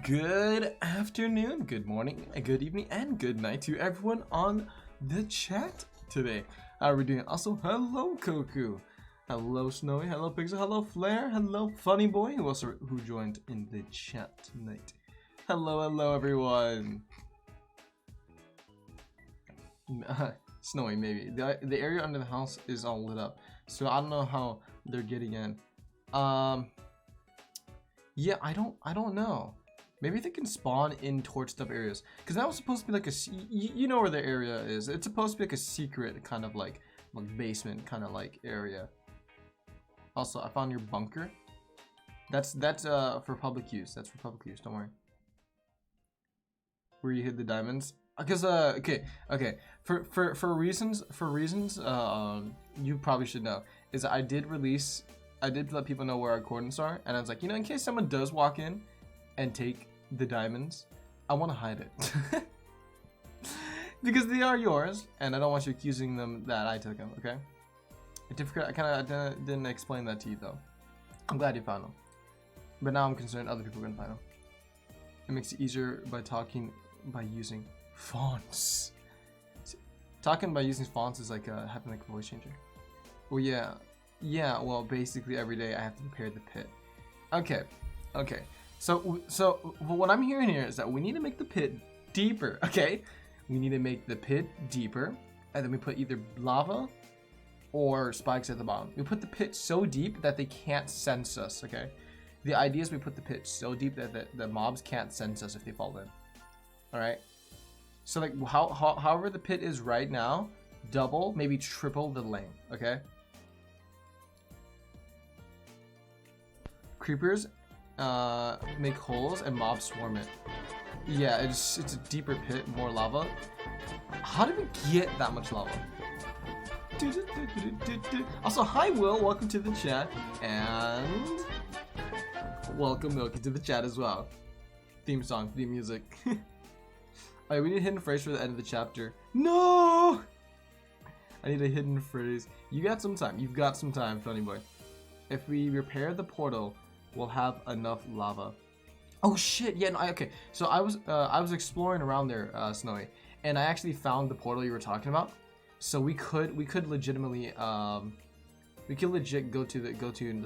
Good afternoon, good morning, good evening, and good night to everyone on the chat today. How are we doing? Also, hello Koku, hello Snowy, hello Pixel, hello Flare, hello Funny Boy, who joined in the chat tonight. Hello everyone. Snowy, maybe the area under the house is all lit up, so I don't know how they're getting in. Yeah, I don't know. Maybe they can spawn in torched up areas, because that was supposed to be like a, you know where the area is. It's supposed to be like a secret kind of like basement kind of like area. Also, I found your bunker. That's for public use. That's for public use. Don't worry. Where you hid the diamonds? Because okay. For reasons you probably should know, is I did let people know where our coordinates are, and I was like, in case someone does walk in and take the diamonds, I want to hide it. Because they are yours, and I don't want you accusing them that I took them, okay? I kind of didn't explain that to you, though. I'm glad you found them. But now I'm concerned other people are going to find them. It makes it easier by using fonts. Talking by using fonts is like having like a voice changer. Well, yeah, well, basically every day I have to prepare the pit. Okay. So what I'm hearing here is that we need to make the pit deeper, okay? We need to make the pit deeper, and then we put either lava or spikes at the bottom. We put the pit so deep that they can't sense us, okay? The idea is we put the pit so deep that the mobs can't sense us if they fall in. All right. So like however the pit is right now, double, maybe triple the length. Okay. Creepers make holes and mobs swarm it. Yeah, it's a deeper pit, more lava. How did we get that much lava? Also, hi Will, welcome to the chat, and welcome Milky to the chat as well. Theme song, theme music. Alright, we need a hidden phrase for the end of the chapter. No! I need a hidden phrase. You got some time. You've got some time, Funny Boy. If we repair the portal, we'll have enough lava. Oh shit! Yeah, no, okay. So I was exploring around there, Snowy, and I actually found the portal you were talking about. So we could legitimately we could legit go to the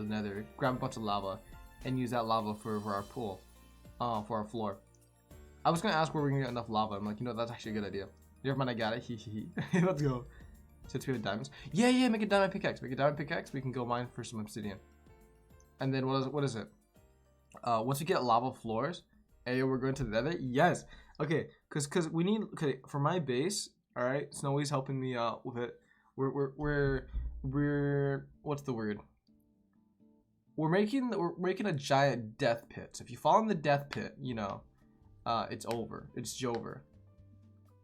Nether, grab a bunch of lava, and use that lava for our pool, for our floor. I was gonna ask where we're gonna get enough lava. I'm like, you know, that's actually a good idea. Never mind, I got it. Hee. Let's go. Since we have diamonds. Yeah, make a diamond pickaxe. Make a diamond pickaxe. We can go mine for some obsidian. And then what is it? Once we get lava floors, hey, we're going to the Nether. Yes. Okay, cause we need. Okay, for my base. All right, Snowy's helping me out with it. We're what's the word? We're making a giant death pit. So if you fall in the death pit, you know, it's over. It's Jover.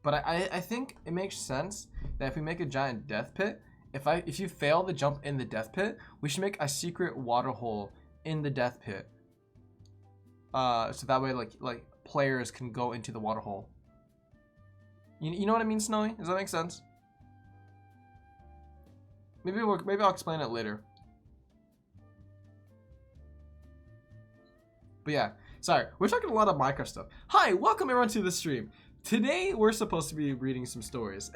But I think it makes sense that if we make a giant death pit, if you fail to jump in the death pit, we should make a secret water hole in the death pit. So that way like players can go into the water hole. You know what I mean, Snowy? Does that make sense? Maybe I'll explain it later. But yeah, sorry, we're talking a lot of Minecraft stuff. Hi, welcome everyone to the stream. Today we're supposed to be reading some stories.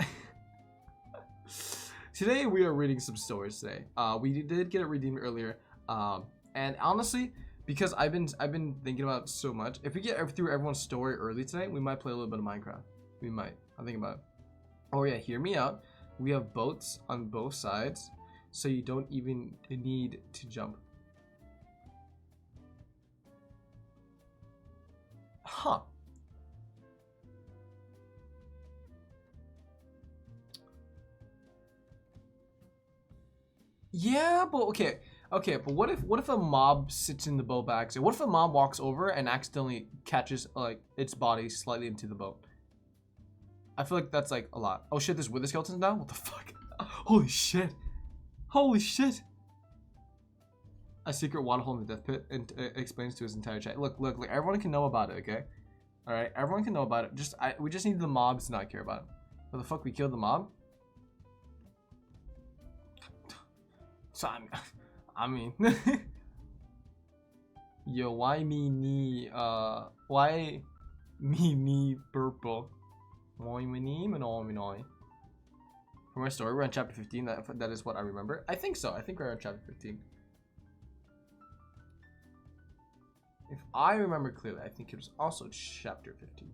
Today we are reading some stories today. We did get it redeemed earlier. And honestly, because I've been thinking about it so much, if we get through everyone's story early today, we might play a little bit of Minecraft. We might. I'm thinking about it. Oh yeah, hear me out. We have boats on both sides, so you don't even need to jump. Huh. Yeah, but okay, but what if a mob sits in the boat by accident? What if a mob walks over and accidentally catches like its body slightly into the boat? I feel like that's like a lot. Oh shit, there's wither skeletons now? What the fuck? Holy shit. Holy shit. A secret water hole in the death pit, and explains to his entire chat. Look, everyone can know about it, okay? Alright, everyone can know about it. We just need the mobs to not care about it. What the fuck, we killed the mob? So I mean yo, why me purple? From my story, we're on chapter 15. That is what I remember. I think so. I think we're on chapter 15. If I remember clearly, I think it was also chapter 15.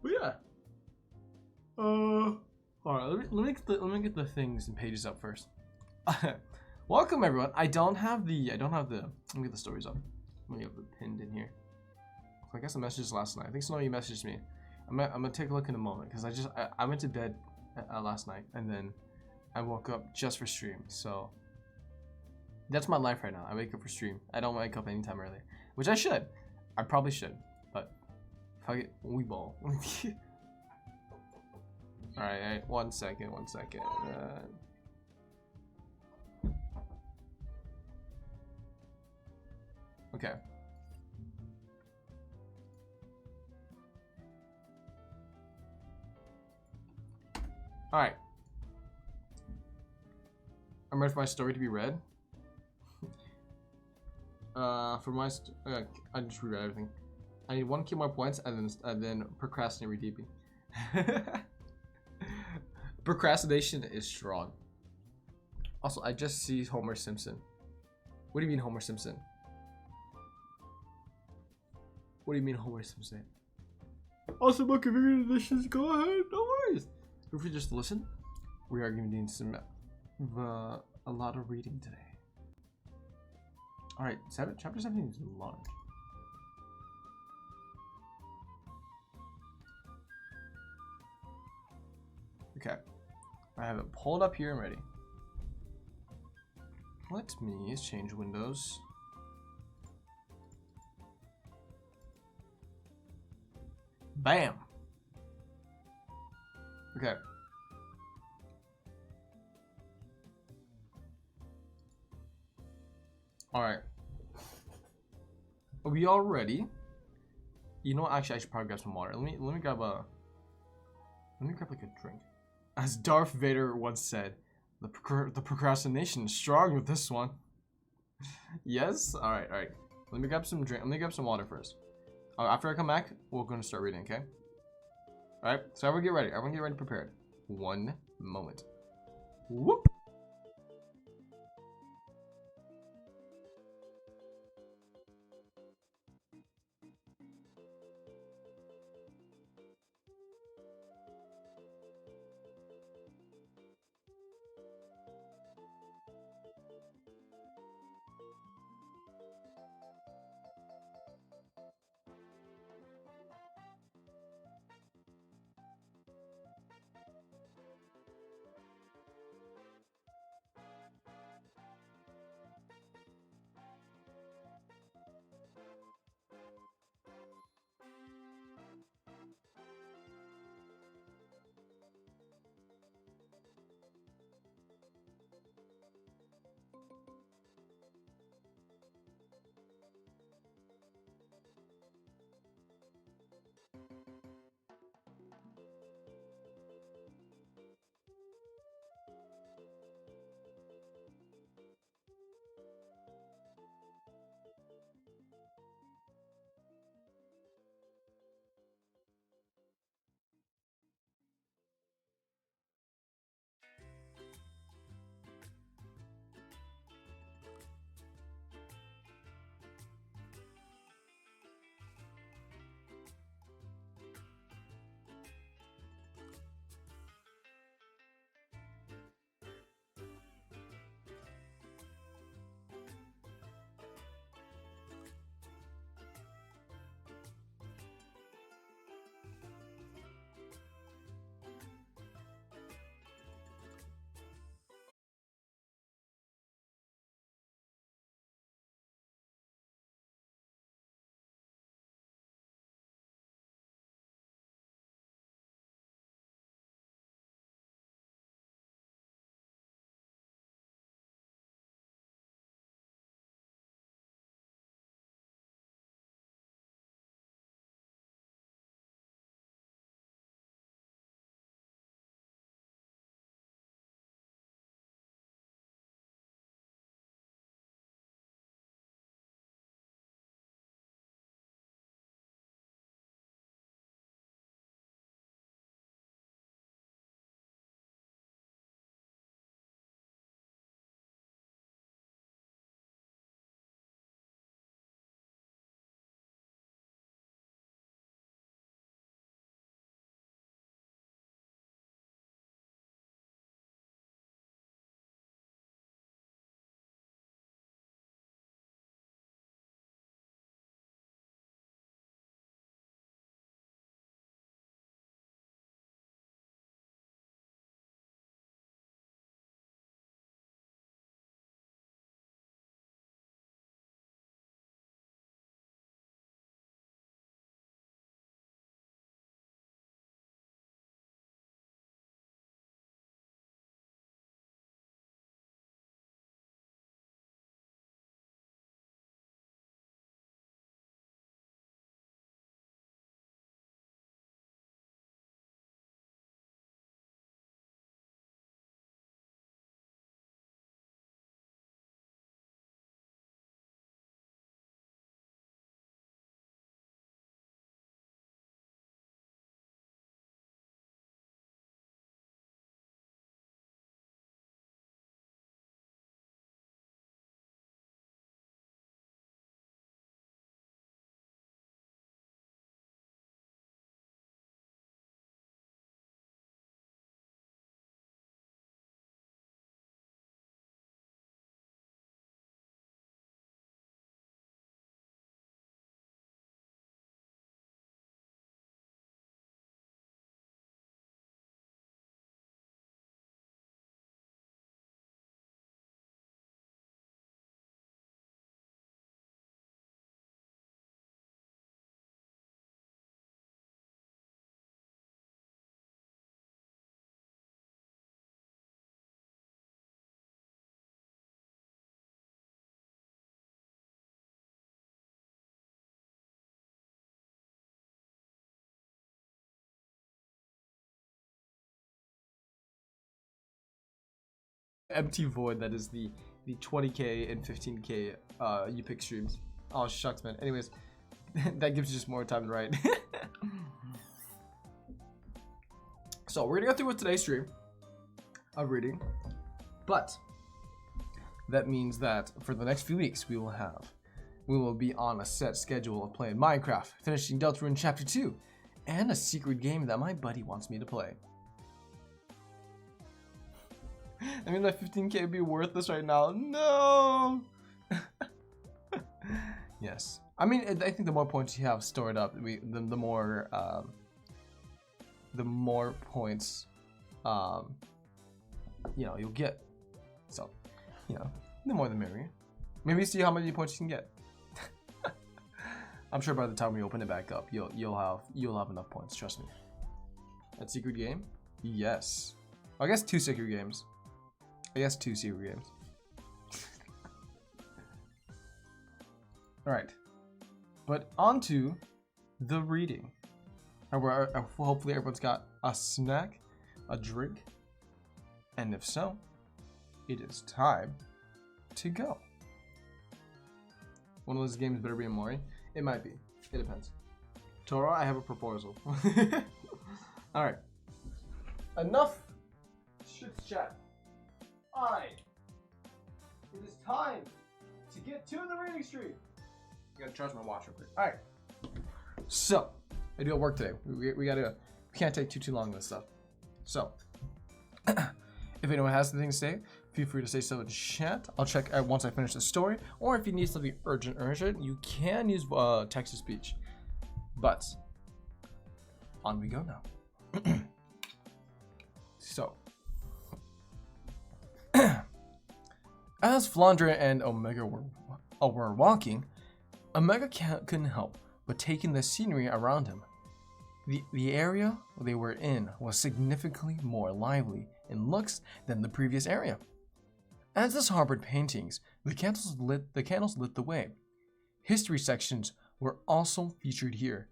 But yeah. Alright, let me get the things and pages up first. Welcome everyone. I don't have the let me get the stories up. Let me get the pinned in here. I guess I messaged last night. I think Snowy messaged me. I'm gonna take a look in a moment because I went to bed last night and then I woke up just for stream. So that's my life right now. I wake up for stream. I don't wake up anytime early, which I should. I probably should, but fuck it, we ball. All right, one second. Okay. All right. I'm ready for my story to be read. For my I just reread everything. I need 1 more points and then procrastinate redeeming. Procrastination is strong. Also, I just see Homer Simpson. What do you mean Homer Simpson? What do you mean Homer Simpson? Also, look, if you're gonna dishes, go ahead, no worries. If we just listen, we are gonna need some a lot of reading today. All right, chapter 17 is large. Okay, I have it pulled up here and ready. Let me change windows. Bam. Okay. All right. Are we all ready? You know what? Actually, I should probably grab some water. Let me grab like a drink. As Darth Vader once said, the procrastination is strong with this one. Yes. All right. All right. Let me grab some drink. Let me grab some water first. After I come back, we're gonna start reading. Okay. All right. So everyone get ready. Everyone get ready, prepared. One moment. Whoop. empty void that is the 20k and 15k you pick streams. Oh shucks, man. Anyways, that gives you just more time to write. So we're gonna go through with today's stream of reading, but that means that for the next few weeks we will be on a set schedule of playing Minecraft, finishing Deltarune Chapter 2, and a secret game that my buddy wants me to play. I mean, that 15k would be worthless right now. No! Yes. I mean, I think the more points you have stored up, the more points, you'll get. So, the more the merrier. Maybe see how many points you can get. I'm sure by the time we open it back up, you'll have enough points. Trust me. That secret game? Yes. I guess 2 secret games. All right. But on to the reading. Hopefully everyone's got a snack, a drink, and if so, it is time to go. One of those games better be a Mori. It might be. It depends. Toro, I have a proposal. Alright. Enough shit chat. It is time to get to the reading stream. I gotta charge my watch real quick. Alright. So, I do have work today. We can't take too long on this stuff. So, if anyone has anything to say, feel free to say so in chat. I'll check out once I finish the story. Or if you need something urgent, you can use text to speech. But, on we go now. So, as Flandre and Omega were walking, Omega couldn't help but take in the scenery around him. The area they were in was significantly more lively in looks than the previous area. As this harbored paintings, the candles lit the way. History sections were also featured here,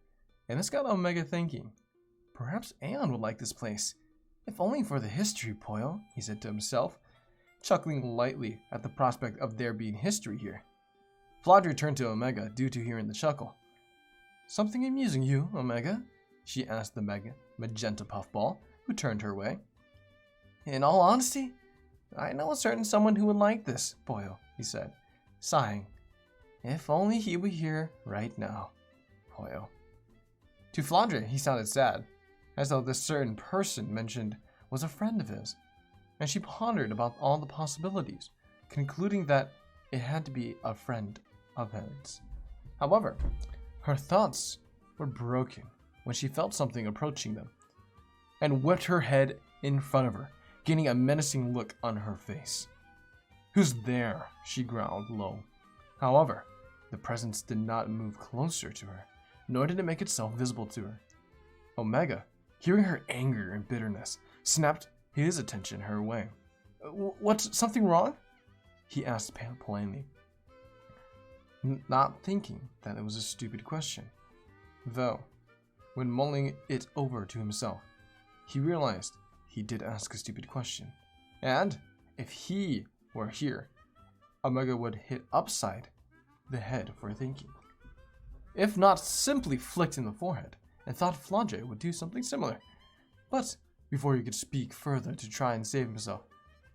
and this got Omega thinking. Perhaps Aeon would like this place. If only for the history, Poyo, he said to himself, chuckling lightly at the prospect of there being history here. Flandre turned to Omega due to hearing the chuckle. Something amusing you, Omega? She asked the magenta puffball, who turned her way. In all honesty, I know a certain someone who would like this, Poyo, he said, sighing. If only he were here right now, Poyo. To Flandre, he sounded sad, as though this certain person mentioned was a friend of his, and she pondered about all the possibilities, concluding that it had to be a friend of his. However, her thoughts were broken when she felt something approaching them, and whipped her head in front of her, gaining a menacing look on her face. Who's there? She growled low. However, the presence did not move closer to her, nor did it make itself visible to her. Omega, hearing her anger and bitterness, snapped his attention her way. What's something wrong? He asked plainly, not thinking that it was a stupid question. Though, when mulling it over to himself, he realized he did ask a stupid question, and if he were here, Omega would hit upside the head for thinking. If not simply flicked in the forehead, and thought Flandre would do something similar. But before he could speak further to try and save himself,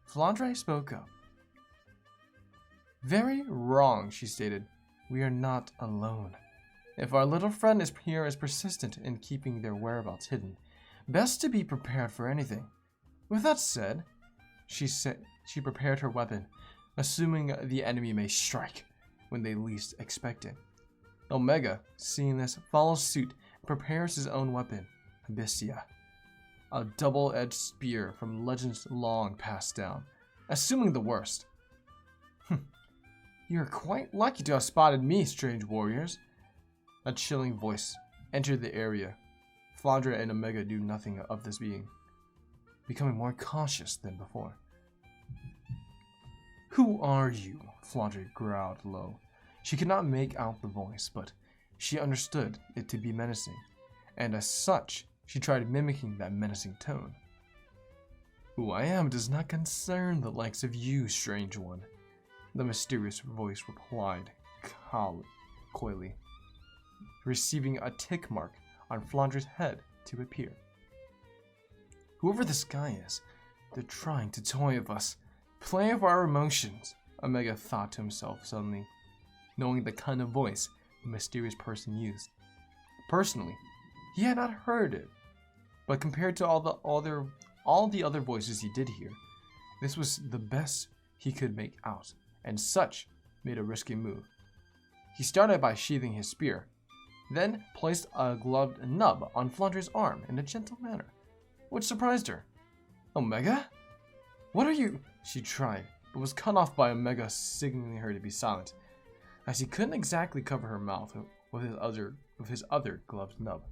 Flandre spoke up. Very wrong, she stated. We are not alone. If our little friend is persistent in keeping their whereabouts hidden, best to be prepared for anything. With that said, she prepared her weapon, assuming the enemy may strike when they least expect it. Omega, seeing this, follows suit and prepares his own weapon, Abyssia, a double-edged spear from legends long passed down. Assuming the worst. You're quite lucky to have spotted me, strange warriors. A chilling voice entered the area. Flandre and Omega knew nothing of this being, becoming more cautious than before. Who are you? Flandre growled low. She could not make out the voice, but she understood it to be menacing, and as such, she tried mimicking that menacing tone. Who I am does not concern the likes of you, strange one, the mysterious voice replied coyly, receiving a tick mark on Flandre's head to appear. Whoever this guy is, they're trying to toy with us, play with our emotions, Omega thought to himself suddenly, knowing the kind of voice the mysterious person used. Personally, he had not heard it, but compared to all the other voices he did hear, this was the best he could make out, and such made a risky move. He started by sheathing his spear, then placed a gloved nub on Flandre's arm in a gentle manner, which surprised her. Omega? What are you? She tried, but was cut off by Omega signaling her to be silent, as he couldn't exactly cover her mouth with his other gloved nub.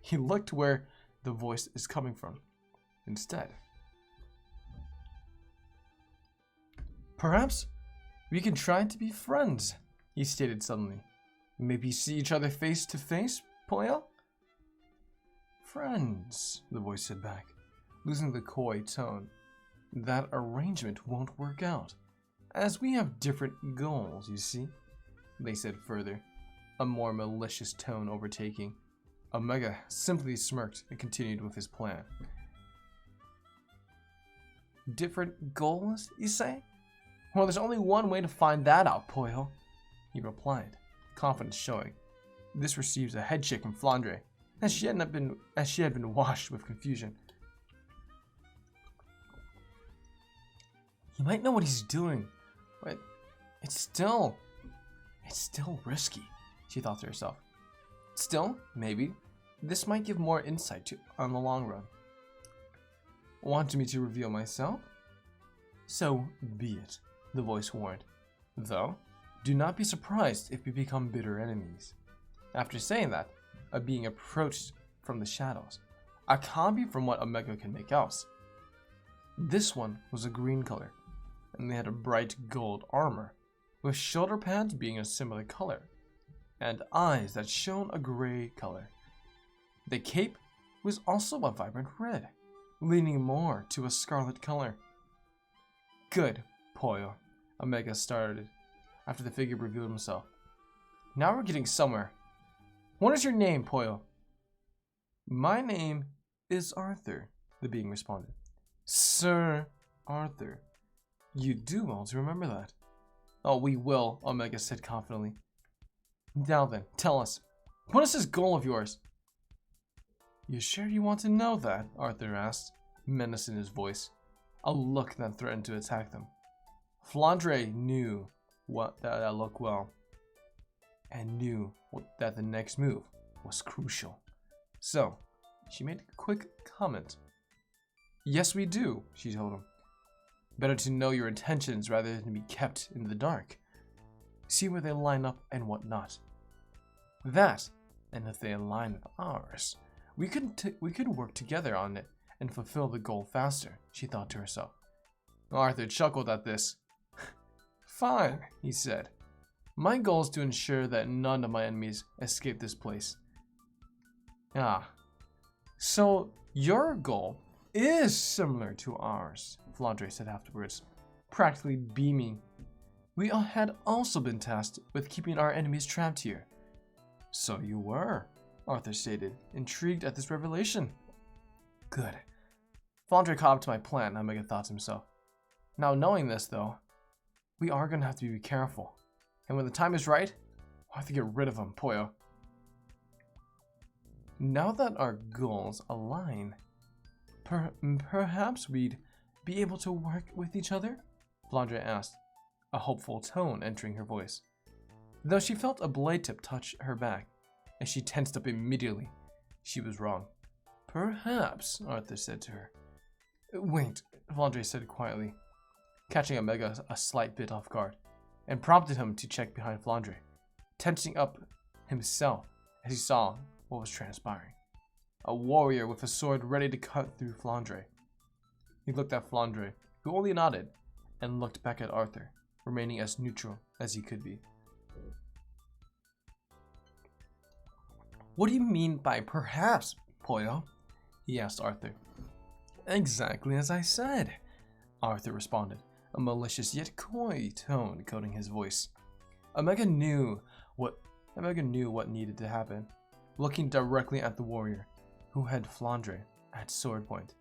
He looked where the voice is coming from instead. Perhaps we can try to be friends, he stated suddenly. Maybe see each other face to face, Pollo? Friends, the voice said back, losing the coy tone. That arrangement won't work out, as we have different goals, you see, they said further, a more malicious tone overtaking. Omega simply smirked and continued with his plan. Different goals, you say? Well, there's only one way to find that out, Pollo, he replied, confidence showing. This receives a head shake from Flandre, as she had been washed with confusion. He might know what he's doing, but it's still risky, she thought to herself. Still, maybe, this might give more insight on the long run. Want me to reveal myself? So be it, the voice warned. Though, do not be surprised if we become bitter enemies. After saying that, a being approached from the shadows, a copy from what Omega can make out. This one was a green color, and they had a bright gold armor, with shoulder pads being a similar color, and eyes that shone a gray color. The cape was also a vibrant red, leaning more to a scarlet color. Good, Pollo, Omega started, after the figure revealed himself. Now we're getting somewhere. What is your name, Pollo? My name is Arthur, the being responded. Sir Arthur. You do well to remember that. Oh, we will, Omega said confidently. Now then, tell us, what is this goal of yours? You sure you want to know that? Arthur asked, menace in his voice, a look that threatened to attack them. Flandre knew that look well, and knew that the next move was crucial. So, she made a quick comment. Yes, we do, she told him. Better to know your intentions rather than be kept in the dark. See where they line up and what not. That, and if they align with ours, we could work together on it and fulfill the goal faster, she thought to herself. Arthur chuckled at this. Fine, he said. My goal is to ensure that none of my enemies escape this place. Ah, so your goal is similar to ours, Flandre said afterwards, practically beaming. We had also been tasked with keeping our enemies trapped here. So you were, Arthur stated, intrigued at this revelation. Good. Flandre caught up to my plan, Omega thought to himself. Now knowing this, though, we are going to have to be careful. And when the time is right, we'll have to get rid of him, Pollo. Now that our goals align, perhaps we'd be able to work with each other? Flandre asked, a hopeful tone entering her voice. Though she felt a blade tip touch her back, and she tensed up immediately, she was wrong. Perhaps, Arthur said to her. Wait, Flandre said quietly, catching Omega a slight bit off guard, and prompted him to check behind Flandre, tensing up himself as he saw what was transpiring. A warrior with a sword ready to cut through Flandre. He looked at Flandre, who only nodded, and looked back at Arthur, remaining as neutral as he could be. What do you mean by perhaps, Pollo? He asked Arthur. Exactly as I said, Arthur responded, a malicious yet coy tone coating his voice. Omega knew what needed to happen, looking directly at the warrior, who had Flandre at sword point.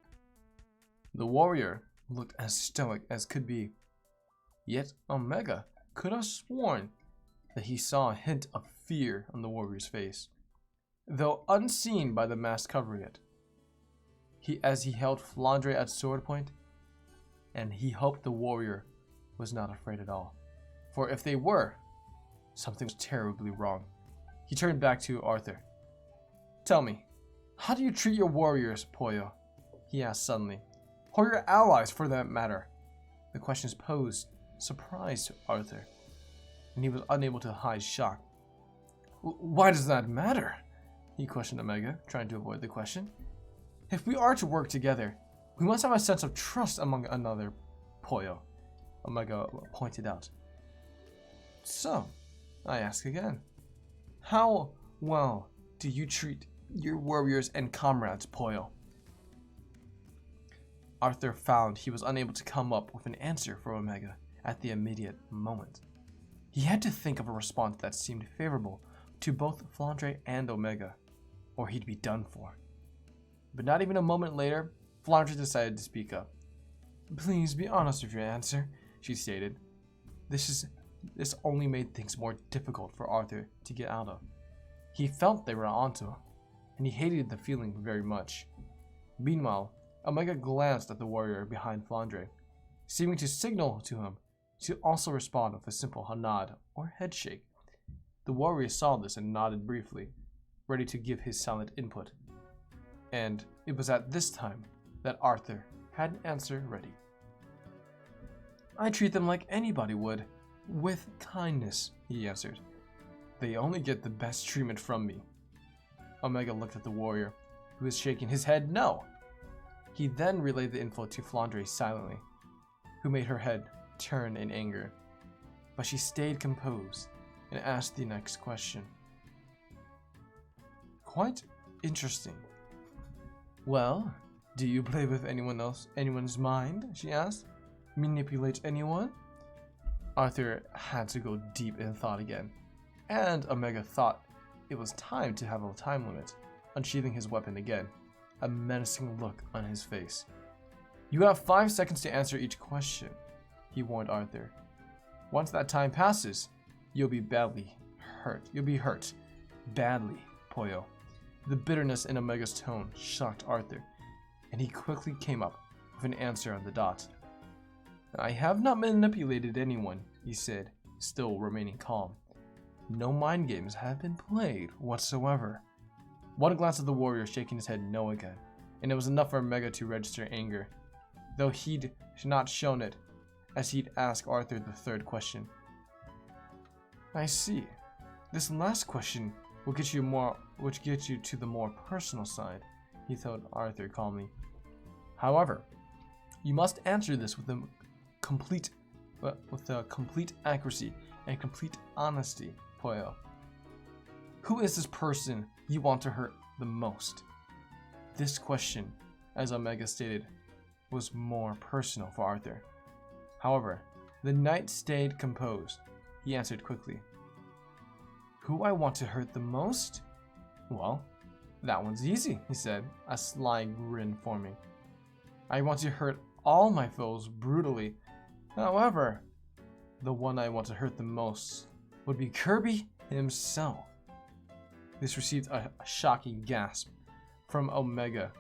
The warrior looked as stoic as could be, yet Omega could have sworn that he saw a hint of fear on the warrior's face, though unseen by the mask covering it. As he held Flandre at sword point, and he hoped the warrior was not afraid at all, for if they were, something was terribly wrong. He turned back to Arthur. Tell me, how do you treat your warriors, Pollo? He asked suddenly. Or your allies, for that matter. The questions posed surprised Arthur, and he was unable to hide shock. Why does that matter? He questioned Omega, trying to avoid the question. If we are to work together, we must have a sense of trust among another, Pollo, Omega pointed out. So, I ask again, how well do you treat your warriors and comrades, Pollo? Arthur found he was unable to come up with an answer for Omega at the immediate moment. He had to think of a response that seemed favorable to both Flandre and Omega, or he'd be done for. But not even a moment later, Flandre decided to speak up. Please be honest with your answer, she stated. This only made things more difficult for Arthur to get out of. He felt they were onto him, and he hated the feeling very much. Meanwhile, Omega glanced at the warrior behind Flandre, seeming to signal to him to also respond with a simple nod or headshake. The warrior saw this and nodded briefly, ready to give his silent input. And it was at this time that Arthur had an answer ready. I treat them like anybody would, with kindness, he answered. They only get the best treatment from me. Omega looked at the warrior, who was shaking his head no. He then relayed the info to Flandre silently, who made her head turn in anger. But she stayed composed and asked the next question. Quite interesting. Well, do you play with anyone's mind? She asked. Manipulate anyone? Arthur had to go deep in thought again, and Omega thought it was time to have a time limit, unsheathing his weapon again, a menacing look on his face. You have 5 seconds to answer each question, he warned Arthur. Once that time passes, you'll be badly hurt. You'll be hurt. Badly, Pollo. The bitterness in Omega's tone shocked Arthur, and he quickly came up with an answer on the dot. I have not manipulated anyone, he said, still remaining calm. No mind games have been played whatsoever. One glance at the warrior shaking his head no again, and it was enough for Omega to register anger, though he'd not shown it, as he'd ask Arthur the third question. I see. This last question will get you to the more personal side, he told Arthur calmly. However, you must answer this with a complete accuracy and complete honesty, Pollo. Who is this person you want to hurt the most? This question, as Omega stated, was more personal for Arthur. However, the knight stayed composed. He answered quickly. Who I want to hurt the most? Well, that one's easy, he said, a sly grin forming. I want to hurt all my foes brutally. However, the one I want to hurt the most would be Kirby himself. This received a shocking gasp from Omega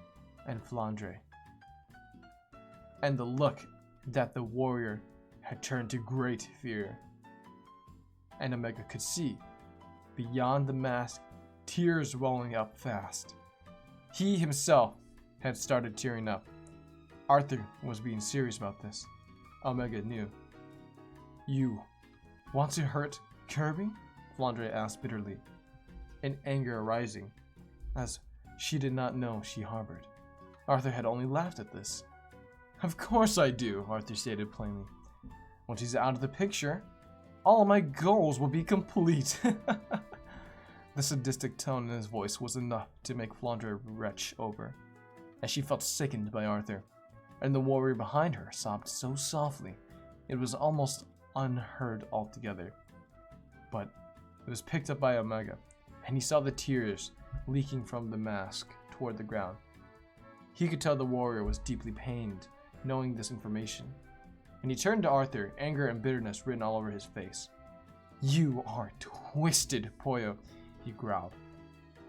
and Flandre, and the look that the warrior had turned to great fear. And Omega could see, beyond the mask, tears welling up fast. He himself had started tearing up. Arthur was being serious about this. Omega knew. You want to hurt Kirby? Flandre asked bitterly, in anger arising, as she did not know she harbored. Arthur had only laughed at this. Of course I do, Arthur stated plainly. Once he's out of the picture, all of my goals will be complete. The sadistic tone in his voice was enough to make Flandre retch over, as she felt sickened by Arthur, and the warrior behind her sobbed so softly it was almost unheard altogether. But it was picked up by Omega, and he saw the tears leaking from the mask toward the ground. He could tell the warrior was deeply pained, knowing this information, and he turned to Arthur, anger and bitterness written all over his face. "You are twisted, Poyo," he growled.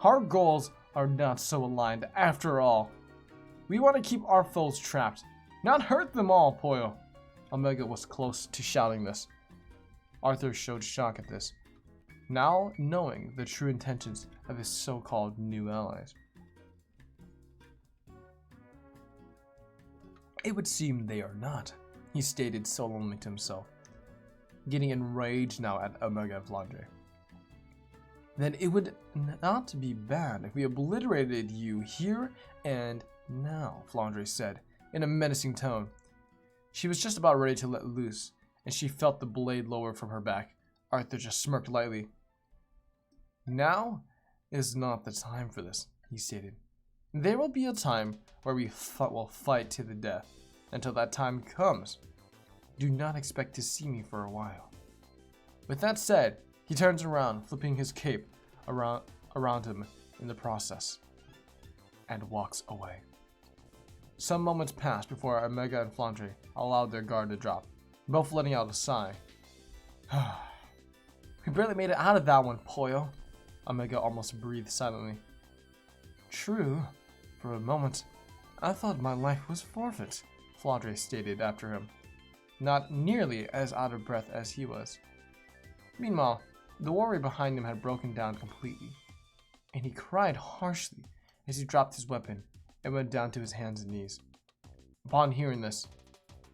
"Our goals are not so aligned after all. We want to keep our foes trapped, not hurt them all, Poyo." Omega was close to shouting this. Arthur showed shock at this, now knowing the true intentions of his so-called new allies. "It would seem they are not," he stated solemnly to himself, getting enraged now at Omega and Flandre. "Then it would not be bad if we obliterated you here and now," Flandre said, in a menacing tone. She was just about ready to let loose, and she felt the blade lower from her back. Arthur just smirked lightly. "Now is not the time for this," he stated. "There will be a time where we will fight to the death. Until that time comes, do not expect to see me for a while." With that said, he turns around, flipping his cape around him in the process, and walks away. Some moments passed before Omega and Flandre allowed their guard to drop, both letting out a sigh. "We barely made it out of that one, Poyo," Omega almost breathed silently. "True. For a moment, I thought my life was forfeit," Flandre stated after him, not nearly as out of breath as he was. Meanwhile, the warrior behind him had broken down completely, and he cried harshly as he dropped his weapon and went down to his hands and knees. Upon hearing this,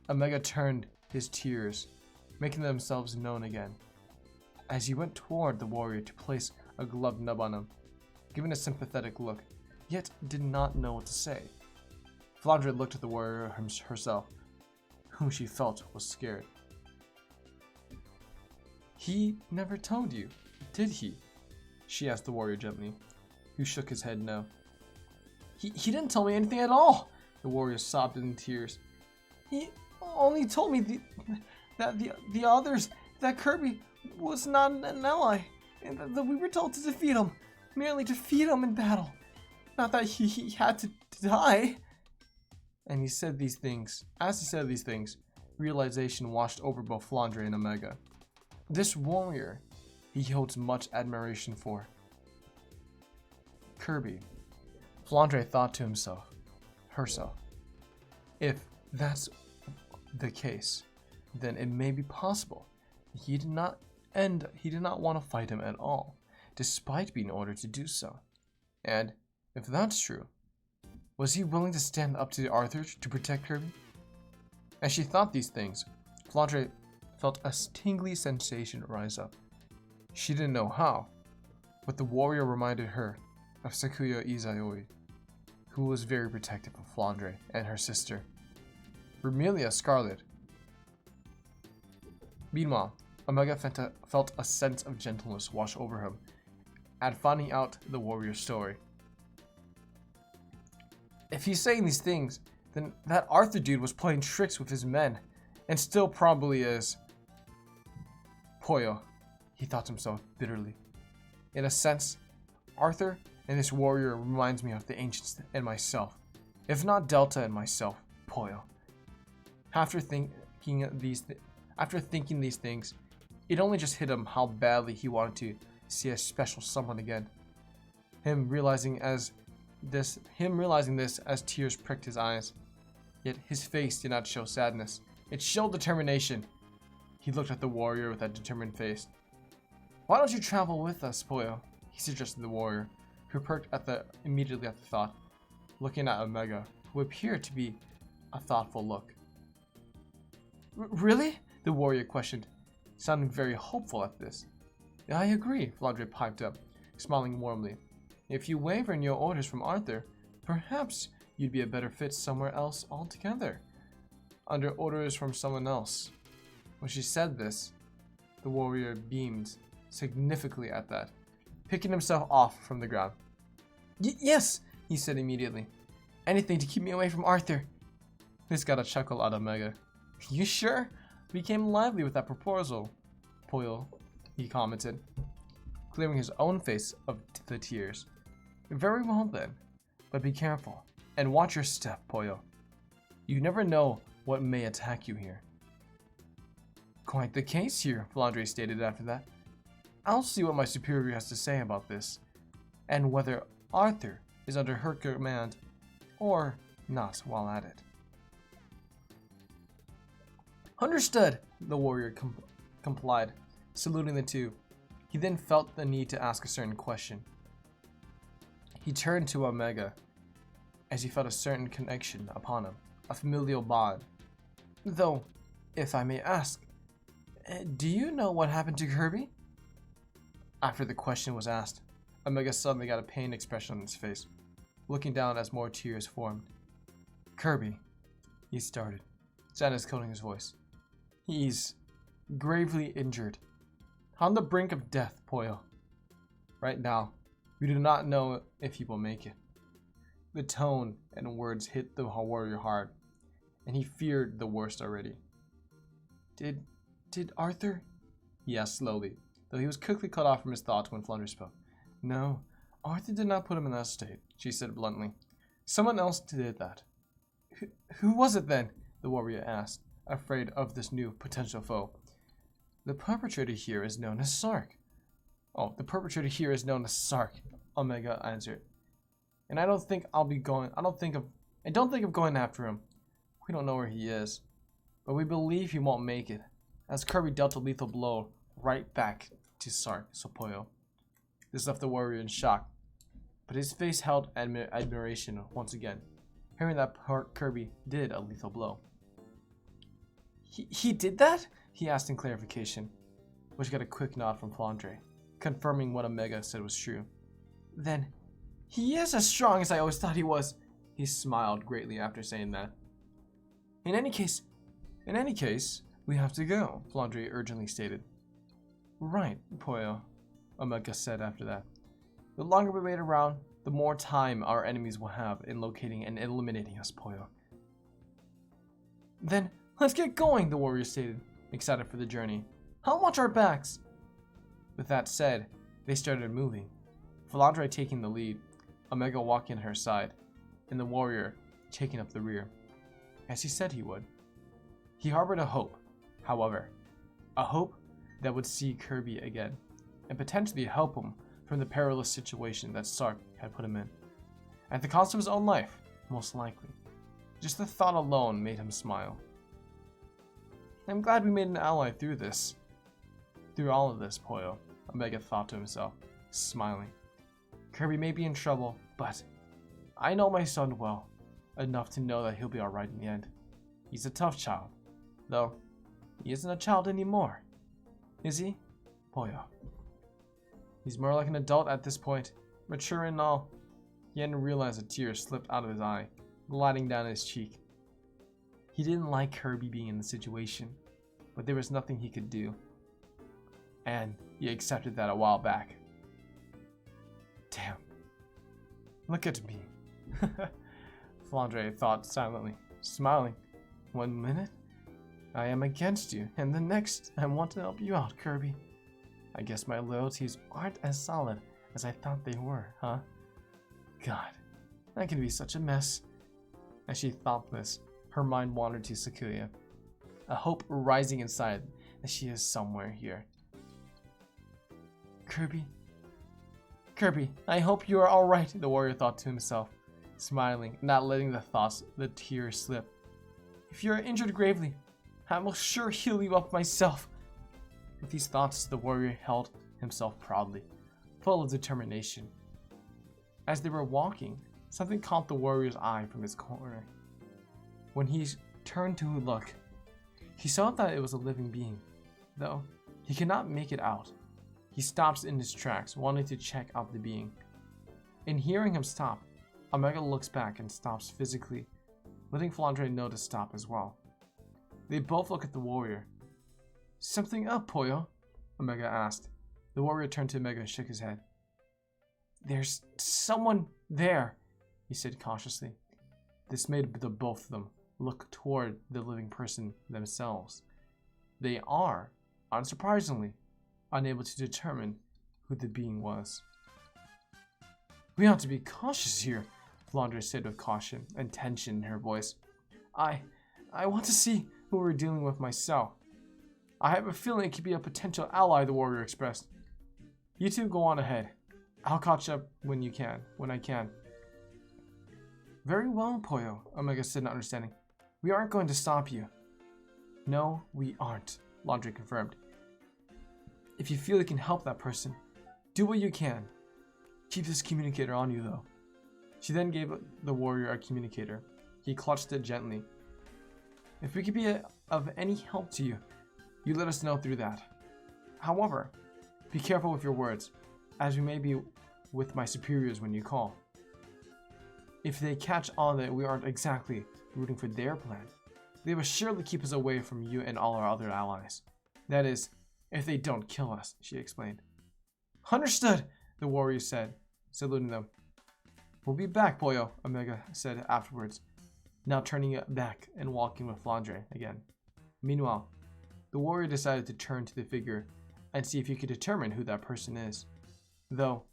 Omega turned his tears, making themselves known again, as he went toward the warrior to place a gloved nub on him, giving a sympathetic look, yet did not know what to say. Flandre looked at the warrior herself, whom she felt was scared. "He never told you, did he?" she asked the warrior gently, who shook his head no. He didn't tell me anything at all," the warrior sobbed in tears. "He only told me that the others, that Kirby was not an ally, and that we were told to defeat him, merely defeat him in battle, not that he had to die." And he said these things. As he said these things, realization washed over both Flandre and Omega. This warrior he holds much admiration for. Kirby, Flandre thought to herself. If that's the case, then it may be possible he did not want to fight him at all, despite being ordered to do so. And if that's true, was he willing to stand up to Arthur to protect Kirby? As she thought these things, Flandre felt a tingly sensation rise up. She didn't know how, but the warrior reminded her of Sakuya Izayoi, who was very protective of Flandre and her sister, Vermilia Scarlet. Meanwhile, Omega felt a sense of gentleness wash over him at finding out the warrior's story. If he's saying these things, then that Arthur dude was playing tricks with his men, and still probably is. Poyo, he thought to himself bitterly. In a sense, Arthur and this warrior reminds me of the ancients and myself, if not Delta and myself, Poyo. After thinking these things, it only just hit him how badly he wanted to see a special someone again. Him realizing this as tears pricked his eyes. Yet his face did not show sadness. It showed determination. He looked at the warrior with that determined face. "Why don't you travel with us, Poyo?" he suggested to the warrior, who perked immediately at the thought, looking at Omega, who appeared to be a thoughtful look. "Really?" the warrior questioned, sounding very hopeful at this. "I agree," Flandre piped up, smiling warmly. "If you waver in your orders from Arthur, perhaps you'd be a better fit somewhere else altogether, under orders from someone else." When she said this, the warrior beamed significantly at that, picking himself off from the ground. Yes, he said immediately. "Anything to keep me away from Arthur. This got a chuckle out of Omega. You sure? Became lively with that proposal, Pollo, he commented, clearing his own face of the tears. Very well then, but be careful, and watch your step, Pollo. You never know what may attack you here. Quite the case here, Flandre stated after that. I'll see what my superior has to say about this, and whether Arthur is under her command or not while at it. Understood, the warrior complied, saluting the two. He then felt the need to ask a certain question. He turned to Omega as he felt a certain connection upon him, a familial bond. Though, if I may ask, do you know what happened to Kirby? After the question was asked, Omega suddenly got a pained expression on his face, looking down as more tears formed. Kirby, he started, sadness coating his voice. He's gravely injured. On the brink of death, Pollo. Right now, we do not know if he will make it. The tone and words hit the warrior hard, and he feared the worst already. Did Arthur? He asked slowly, though he was quickly cut off from his thoughts when Flandre spoke. No, Arthur did not put him in that state, she said bluntly. Someone else did that. Who was it then? The warrior asked, afraid of this new potential foe. The perpetrator here is known as Sark. Oh, the perpetrator here is known as Sark, Omega answered. And I don't think of going after him. We don't know where he is, but we believe he won't make it, as Kirby dealt a lethal blow right back to Sark, Pollo. This left the warrior in shock, but his face held admiration once again, hearing that Kirby did a lethal blow. He did that? He asked in clarification, which got a quick nod from Flandre, confirming what Omega said was true. Then, he is as strong as I always thought he was. He smiled greatly after saying that. In any case, we have to go, Flandre urgently stated. Right, Pollo, Omega said after that. The longer we wait around, the more time our enemies will have in locating and eliminating us, Pollo. Then, let's get going, the warrior stated, excited for the journey. I'll watch our backs. With that said, they started moving, Flandre taking the lead, Omega walking at her side, and the warrior taking up the rear, as he said he would. He harbored a hope, however, a hope that would see Kirby again, and potentially help him from the perilous situation that Sark had put him in. At the cost of his own life, most likely. Just the thought alone made him smile. I'm glad we made an ally through all of this, Pollo, Omega thought to himself, smiling. Kirby may be in trouble, but I know my son well, enough to know that he'll be alright in the end. He's a tough child, though he isn't a child anymore. Is he, Pollo? He's more like an adult at this point, mature and all. He hadn't realized a tear slipped out of his eye, gliding down his cheek. He didn't like Kirby being in the situation, but there was nothing he could do. And he accepted that a while back. Damn. Look at me. Flandre thought silently, smiling. 1 minute, I am against you, and the next, I want to help you out, Kirby. I guess my loyalties aren't as solid as I thought they were, huh? God, that can be such a mess. As she thought this, her mind wandered to Sakuya, a hope rising inside that she is somewhere here. Kirby, I hope you are alright, the warrior thought to himself, smiling, not letting the tears slip. If you are injured gravely, I will sure heal you up myself. With these thoughts, the warrior held himself proudly, full of determination. As they were walking, something caught the warrior's eye from his corner. When he turned to look, he saw that it was a living being, though he could not make it out. He stops in his tracks, wanting to check out the being. In hearing him stop, Omega looks back and stops physically, letting Flandre know to stop as well. They both look at the warrior. Something up, Pollo? Omega asked. The warrior turned to Omega and shook his head. There's someone there, he said cautiously. This made the both of them look toward the living person themselves. They are, unsurprisingly, unable to determine who the being was. We ought to be cautious here, Flandre said with caution and tension in her voice. I want to see who we're dealing with myself. I have a feeling it could be a potential ally, the warrior expressed. You two go on ahead. I'll catch up when I can. Very well, Poyo, Omega said, not understanding. We aren't going to stop you. No, we aren't, Flandre confirmed. If you feel you can help that person, do what you can. Keep this communicator on you, though. She then gave the warrior a communicator. He clutched it gently. If we could be of any help to you, you let us know through that. However, be careful with your words, as we may be with my superiors when you call. If they catch on that we aren't exactly rooting for their plan, they will surely keep us away from you and all our other allies. That is, if they don't kill us, she explained. Understood, the warrior said, saluting them. We'll be back, Poyo, Omega said afterwards, now turning it back and walking with Flandre again. Meanwhile, the warrior decided to turn to the figure and see if he could determine who that person is. Though,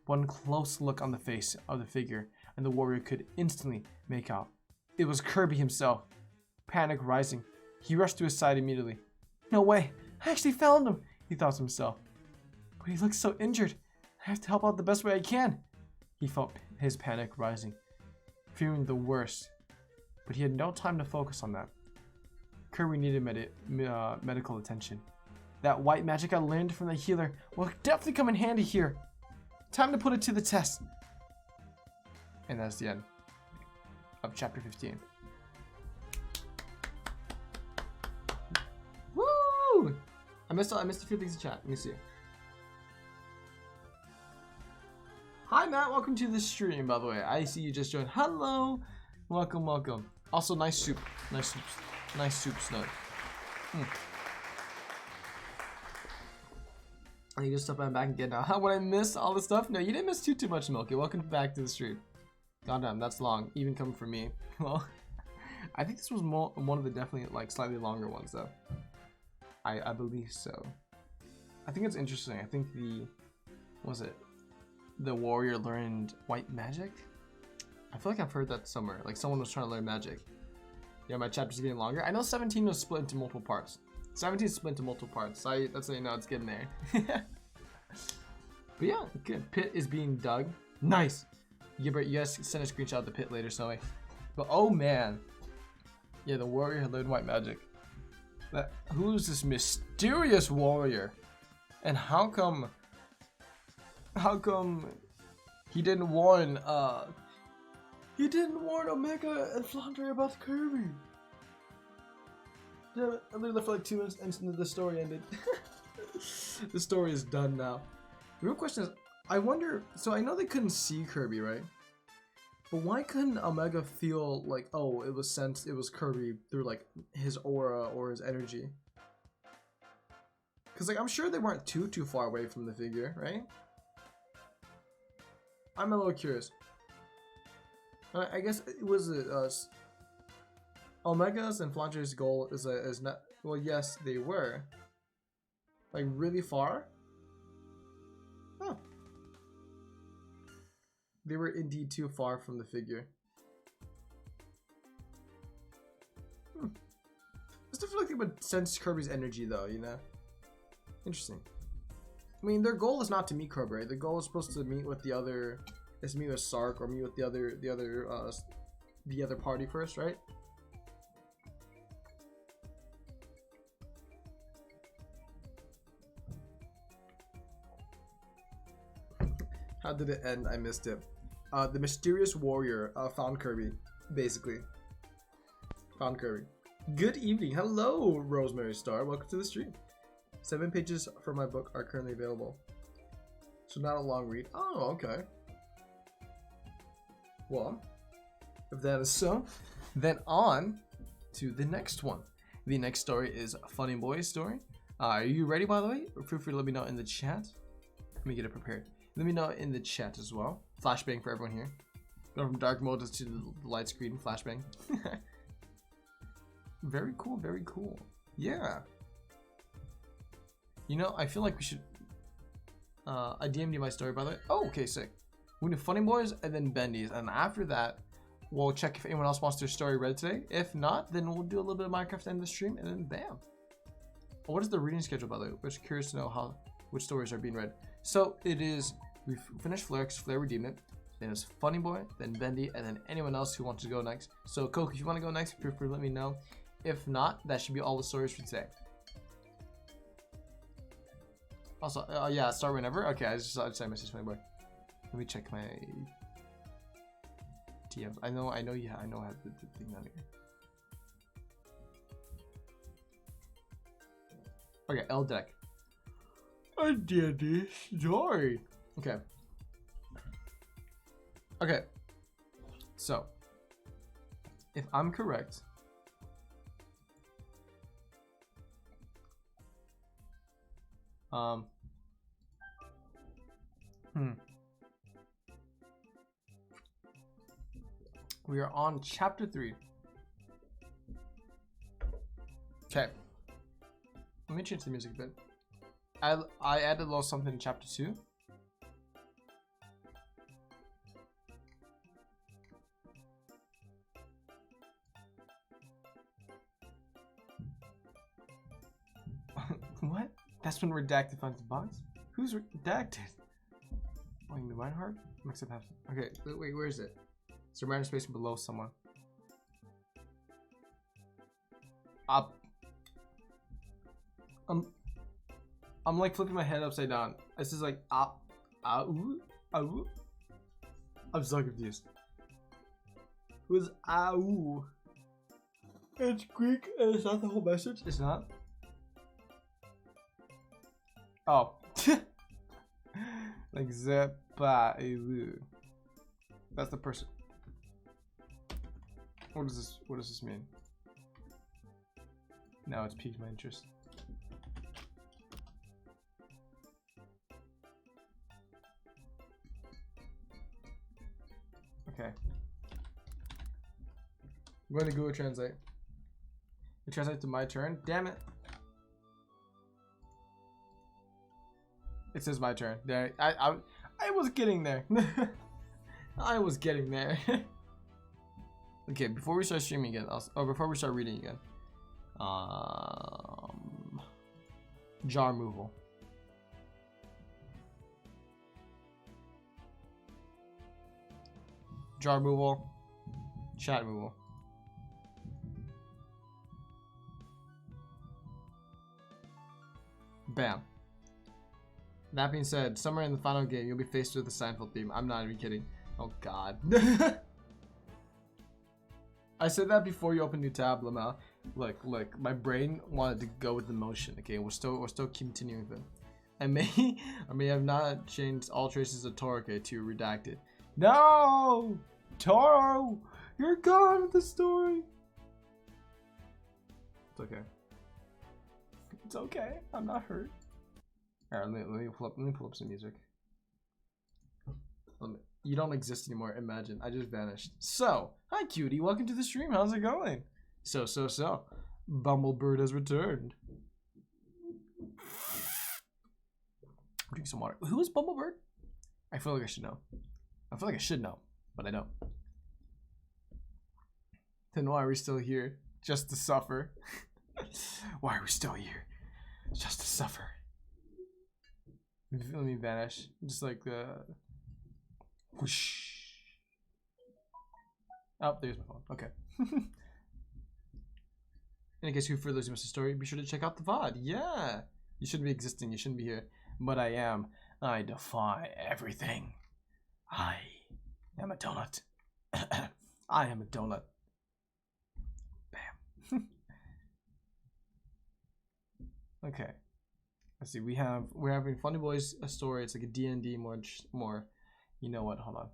one close look on the face of the figure and the warrior could instantly make out. It was Kirby himself. Panic rising, he rushed to his side immediately. No way, I actually found him, he thought to himself. But he looks so injured. I have to help out the best way I can. He felt his panic rising, fearing the worst, but he had no time to focus on that. Kirby needed medical attention. That white magic I learned from the healer will definitely come in handy here. Time to put it to the test. And that's the end of chapter 15. Woo! I missed a few things in chat. Let me see. Hi Matt, welcome to the stream, by the way. I see you just joined. Hello! Welcome, welcome. Also, nice soup. Nice soup, Snow. You just stop back again now. How would I miss all the stuff? No, you didn't miss too much, Milky. Welcome back to the stream. Goddamn, that's long. Even coming from me. Well, I think this was one of the definitely like slightly longer ones though. I believe so. I think it's interesting. I think the warrior learned white magic? I feel like I've heard that somewhere. Like someone was trying to learn magic. Yeah, my chapter's getting longer. I know 17 was split into multiple parts. 17 is split into multiple parts. So that's how you know it's getting there. But yeah, good. Pit is being dug. Nice. You guys send a screenshot of the pit later, so but oh man. Yeah, the warrior had learned white magic. Who's this mysterious warrior? And how come he didn't warn Omega and Flandre about Kirby? Damn it, I literally left for like 2 minutes and the story ended. The story is done now. The real question is, I wonder, so I know they couldn't see Kirby, right? But why couldn't Omega feel like, oh, it was Kirby through like his aura or his energy? Because like I'm sure they weren't too far away from the figure, right? I'm a little curious. I guess it was Omega's and Flandre's goal is not, well, yes, they were like really far. Huh. They were indeed too far from the figure. I still feel like they would sense Kirby's energy though, you know? Interesting. I mean, their goal is not to meet Kirby, right? The goal is supposed to meet with the other, is meet with Sark or meet with the other party first, right? How did it end? I missed it. The mysterious warrior found Kirby, basically. Found Kirby. Good evening. Hello, Rosemary Star. Welcome to the stream. 7 pages for my book are currently available. So not a long read. Oh, okay. Well, if that is so, then on to the next one. The next story is Funny Boy's story. Are you ready, by the way? Feel free to let me know in the chat. Let me get it prepared. Let me know in the chat as well. Flashbang for everyone here. Go from dark mode to the light screen. Flashbang. Very cool, very cool. Yeah. You know, I feel like we should... I DM'd you my story, by the way. Oh, okay, sick. We do Funny Boys and then Bendy's. And after that, we'll check if anyone else wants their story read today. If not, then we'll do a little bit of Minecraft at the end of the stream, and then bam. What is the reading schedule, by the way? We're just curious to know which stories are being read. So it is, we've finished Flare because Flare redeemed it. Then it's Funny Boy, then Bendy, and then anyone else who wants to go next. So Coke, if you want to go next, feel free to let me know. If not, that should be all the stories for today. Also, yeah, start whenever. Okay, I just saw a message, Funny Boy. Let me check my TMs. I know. Yeah, I know I have the thing on here. Okay, L deck. A D&D story. Okay. Okay. So, if I'm correct, we are on chapter 3. Okay. Let me change the music a bit. I added a little something in chapter 2. What? That's when redacted finds the box? Who's redacted? Oh, you mean Reinhardt? Mix up half. Okay, wait, where is it? It's a random space below someone. Up. I'm like flipping my head upside down. This is like up. I'm so confused. Who's ow? It's Greek and it's not the whole message. It's not. Oh. Like zepa. That's the person. What does this mean? Now it's piqued my interest. Okay. I'm going to Google Translate. It translates to my turn. Damn it. It says my turn. There. I was getting there. I was getting there. Okay, before we start streaming again, before we start reading again. Jar removal. Jar removal. Chat removal. Bam. That being said, somewhere in the final game, you'll be faced with the Seinfeld theme. I'm not even kidding. Oh God. I said that before you open new tab, Lamel. Look, my brain wanted to go with the motion. Okay, we're still continuing with it. I may have not changed all traces of Torque to redacted. No, Toro, you're gone with the story. It's okay. It's okay. I'm not hurt. Alright, let me pull up some music. You don't exist anymore. Imagine I just vanished. So, hi cutie, welcome to the stream. How's it going? So. Bumblebird has returned. Drink some water. Who is Bumblebird? I feel like I should know. I feel like I should know, but I don't. Then why are we still here? Just to suffer. Why are we still here? Just to suffer. Let me vanish. Just like the whoosh. Oh, there's my phone. Okay. And I guess who further missed the story, be sure to check out the VOD. Yeah. You shouldn't be existing. You shouldn't be here. But I am. I defy everything. I am a donut. I am a donut. Bam. Okay. Let's see. We're having Funny Boys a story. It's like a D&D more. You know what? Hold on.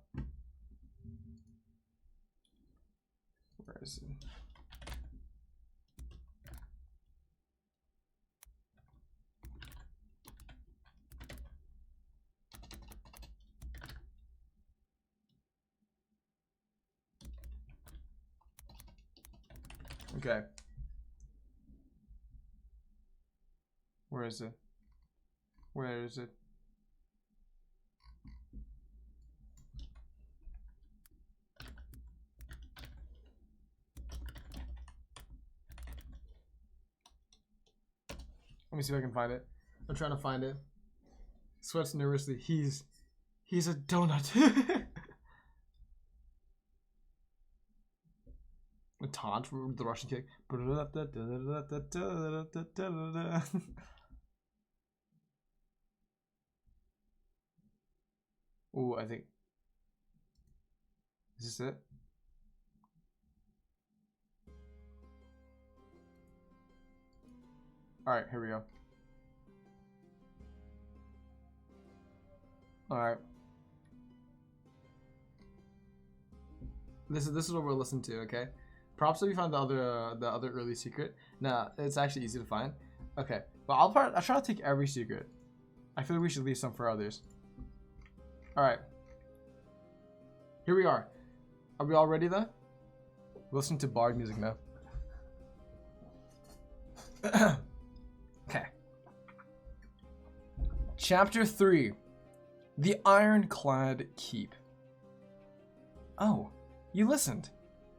Where is it? Okay. Where is it? Where is it? Let me see if I can find it. I'm trying to find it. Sweats nervously. He's a donut. A taunt from the Russian kick. Ooh, I think. Is this it? Alright, here we go. Alright. This is what we're listening to, okay? Props if you found the other early secret. Nah, it's actually easy to find. Okay, but I'll try to take every secret. I feel like we should leave some for others. Alright. Here we are. Are we all ready though? Listen to bard music now. Okay. Chapter 3. The Ironclad Keep. Oh, you listened.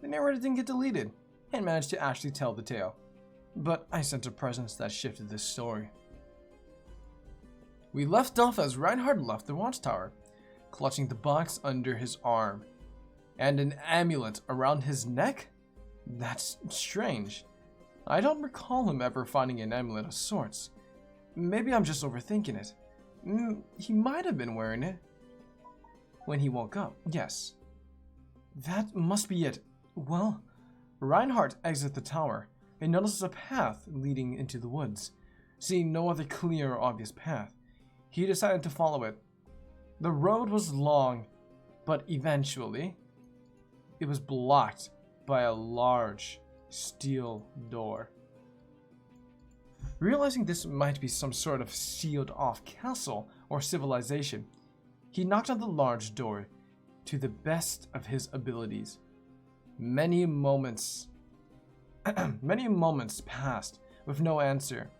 The narrator didn't get deleted and managed to actually tell the tale. But I sent a presence that shifted this story. We left off as Reinhardt left the watchtower, clutching the box under his arm. And an amulet around his neck? That's strange. I don't recall him ever finding an amulet of sorts. Maybe I'm just overthinking it. He might have been wearing it when he woke up, yes. That must be it. Well, Reinhardt exits the tower and notices a path leading into the woods. Seeing no other clear or obvious path, he decided to follow it. The road was long, but eventually, it was blocked by a large steel door. Realizing this might be some sort of sealed-off castle or civilization, he knocked on the large door to the best of his abilities. Many moments passed with no answer,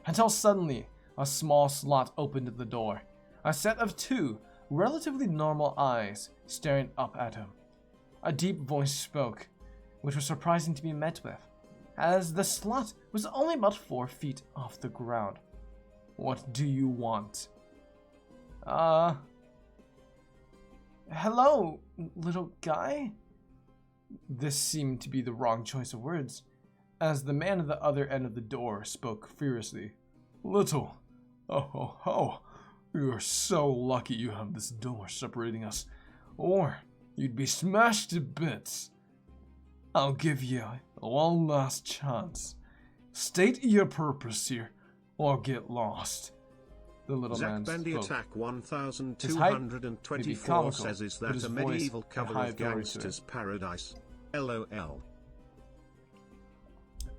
until suddenly a small slot opened at the door. A set of two relatively normal eyes staring up at him. A deep voice spoke, which was surprising to be met with, as the slot was only about 4 feet off the ground. What do you want? Hello, little guy? This seemed to be the wrong choice of words, as the man at the other end of the door spoke furiously. Little, oh, you are so lucky you have this door separating us, or you'd be smashed to bits. I'll give you one last chance. State your purpose here, or get lost. The little man spoke. Bendy Attack 1224 says, is that a medieval cover of Gangster's Paradise? LOL.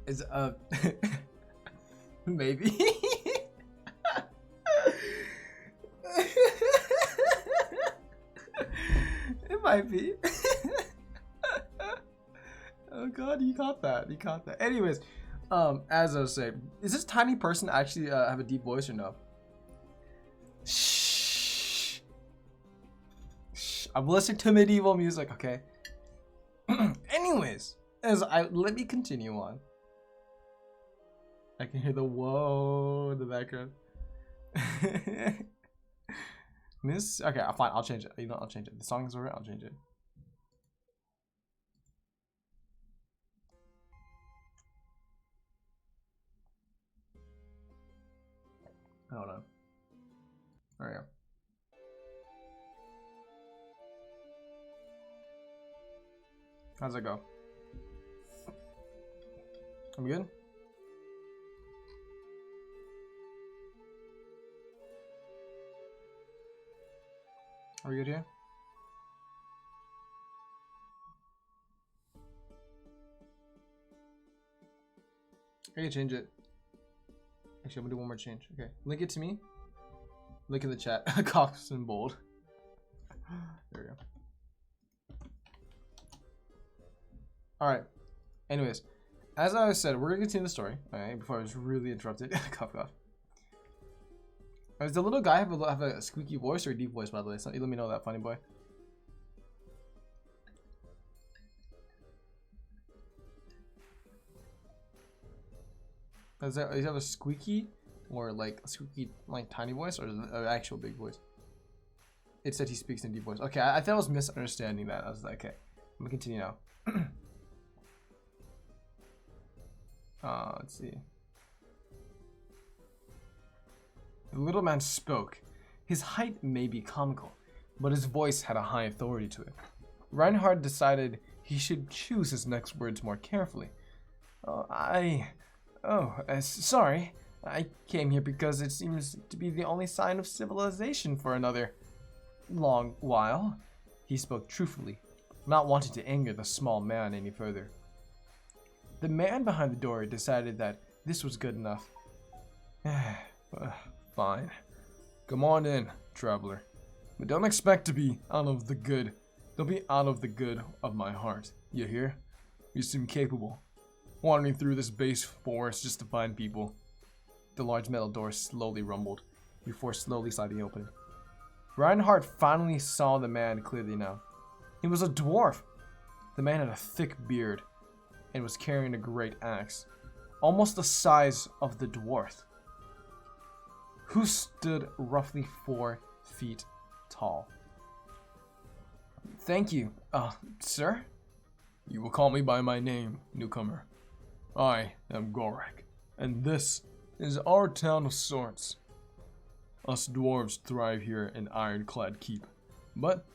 Is maybe. It might be. Oh god, you caught that. You caught that. Anyways, as I was saying, is this tiny person actually have a deep voice or no? Shh. Shh. I'm listening to medieval music, okay? Anyways, let me continue on. I can hear the whoa in the background. Okay, fine, I'll change it. You know, I'll change it. The song is over, I'll change it. Hold on. There we go. How's it go? I'm good? Are we good here? I can change it. Actually, I'm gonna do one more change. Okay, link it to me. Link in the chat. Cox in bold. There we go. Alright. Anyways, as I said, we're gonna continue the story. Alright, before I was really interrupted. Cough, cough. Does the little guy have a squeaky voice or a deep voice, by the way? So let me know that, funny boy. Does he have a squeaky or like a squeaky, like tiny voice, or an actual big voice? It said he speaks in deep voice. Okay, I thought I was misunderstanding that. I was like, okay, I'm gonna continue now. Let's see. The little man spoke. His height may be comical, but his voice had a high authority to it. Reinhardt decided he should choose his next words more carefully. Sorry. I came here because it seems to be the only sign of civilization for another long while. He spoke truthfully, not wanting to anger the small man any further. The man behind the door decided that this was good enough. Fine. Come on in, traveler. But don't expect to be out of the good. Don't be out of the good of my heart. You hear? You seem capable. Wandering through this base forest just to find people. The large metal door slowly rumbled, before slowly sliding open. Reinhardt finally saw the man clearly now. He was a dwarf. The man had a thick beard, and was carrying a great axe, almost the size of the dwarf, who stood roughly 4 feet tall. Thank you, sir? You will call me by my name, newcomer. I am Gorak, and this is our town of sorts. Us dwarves thrive here in Ironclad Keep, but,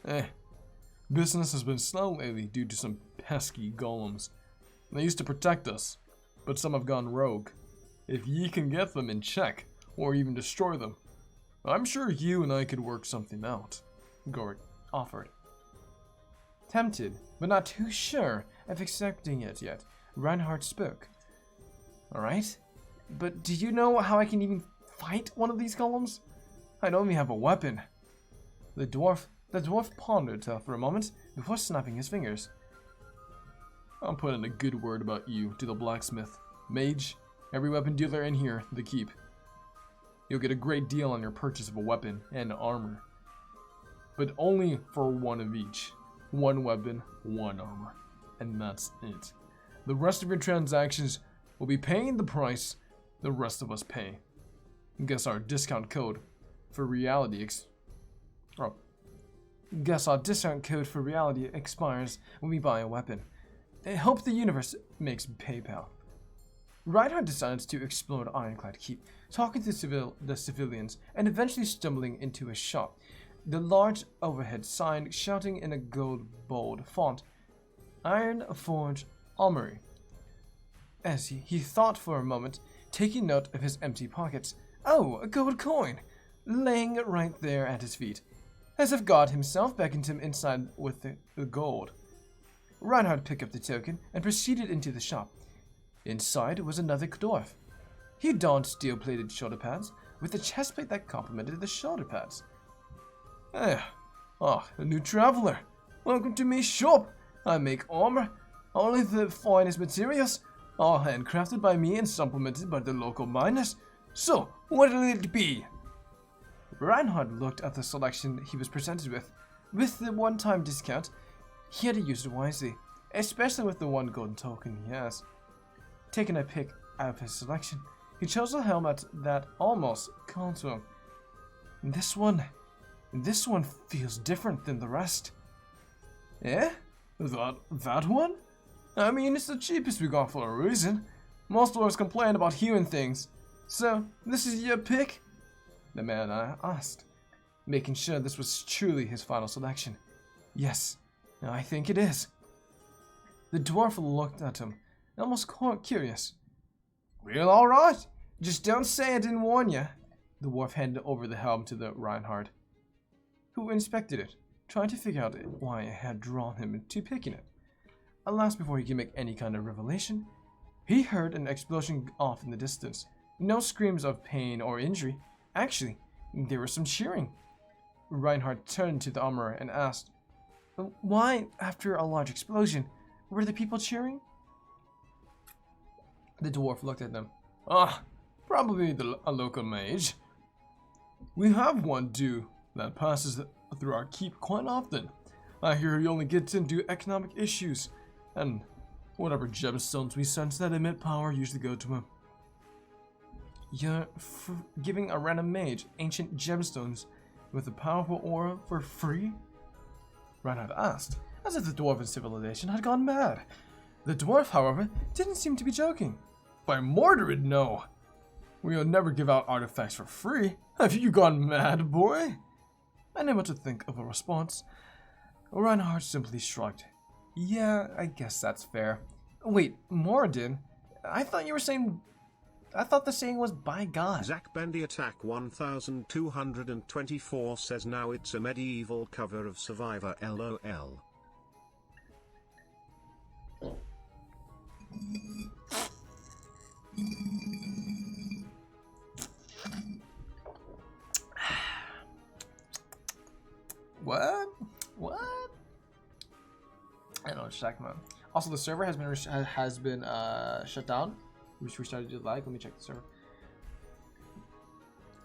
business has been slow lately due to some pesky golems. They used to protect us, but some have gone rogue. If ye can get them in check, or even destroy them, I'm sure you and I could work something out, Gorak offered. Tempted, but not too sure of accepting it yet, Reinhardt spoke. Alright, but do you know how I can even fight one of these golems? I don't even have a weapon. The dwarf pondered for a moment before snapping his fingers. I'll put in a good word about you to the blacksmith, mage, every weapon dealer in here, the keep. You'll get a great deal on your purchase of a weapon and armor, but only for one of each. One weapon, one armor, and that's it. The rest of your transactions will be paying the price the rest of us pay. Guess our discount code for reality expires when we buy a weapon. I hope the universe makes PayPal. Reinhardt decided to explore Ironclad Keep, talking to the civilians, and eventually stumbling into a shop. The large overhead sign shouting in a gold bold font, Iron Forge Armory. As he thought for a moment, taking note of his empty pockets. Oh, a gold coin! Laying right there at his feet. As if God himself beckoned him inside with the gold. Reinhardt picked up the token and proceeded into the shop. Inside was another dwarf. He donned steel-plated shoulder pads with a chest plate that complemented the shoulder pads. A new traveler. Welcome to my shop. I make armor, only the finest materials, all handcrafted by me and supplemented by the local miners. So, what'll it be? Reinhardt looked at the selection he was presented with. With the one-time discount, he had to use it wisely, especially with the 1 golden token he has. Taking a pick out of his selection, he chose a helmet that almost called to him. This one feels different than the rest. Eh? That one? I mean, it's the cheapest we got for a reason. Most dwarves complain about hearing things. So, this is your pick? The man asked, making sure this was truly his final selection. Yes, I think it is. The dwarf looked at him, almost curious. Real alright. Just don't say I didn't warn you. The dwarf handed over the helm to the Reinhardt, who inspected it, trying to figure out why it had drawn him into picking it. Alas, before he could make any kind of revelation, he heard an explosion off in the distance. No screams of pain or injury. Actually, there was some cheering. Reinhardt turned to the armorer and asked, why, after a large explosion, were the people cheering? The dwarf looked at them. Probably a local mage. We have one due that passes through our keep quite often. I hear he only gets into economic issues, and whatever gemstones we sense that emit power usually go to him. You're giving a random mage ancient gemstones with a powerful aura for free? Reinhardt asked, as if the dwarven civilization had gone mad. The dwarf, however, didn't seem to be joking. By Mordred, no! We'll never give out artifacts for free. Have you gone mad, boy? Unable to think of a response, Reinhardt simply shrugged. Yeah, I guess that's fair. Wait, Moradin? I thought the saying was by God. Zach Bendy Attack 1224 says now it's a medieval cover of Survivor LOL. What? I don't know, check man. Also, the server has been shut down. Which we started to like. Let me check the server.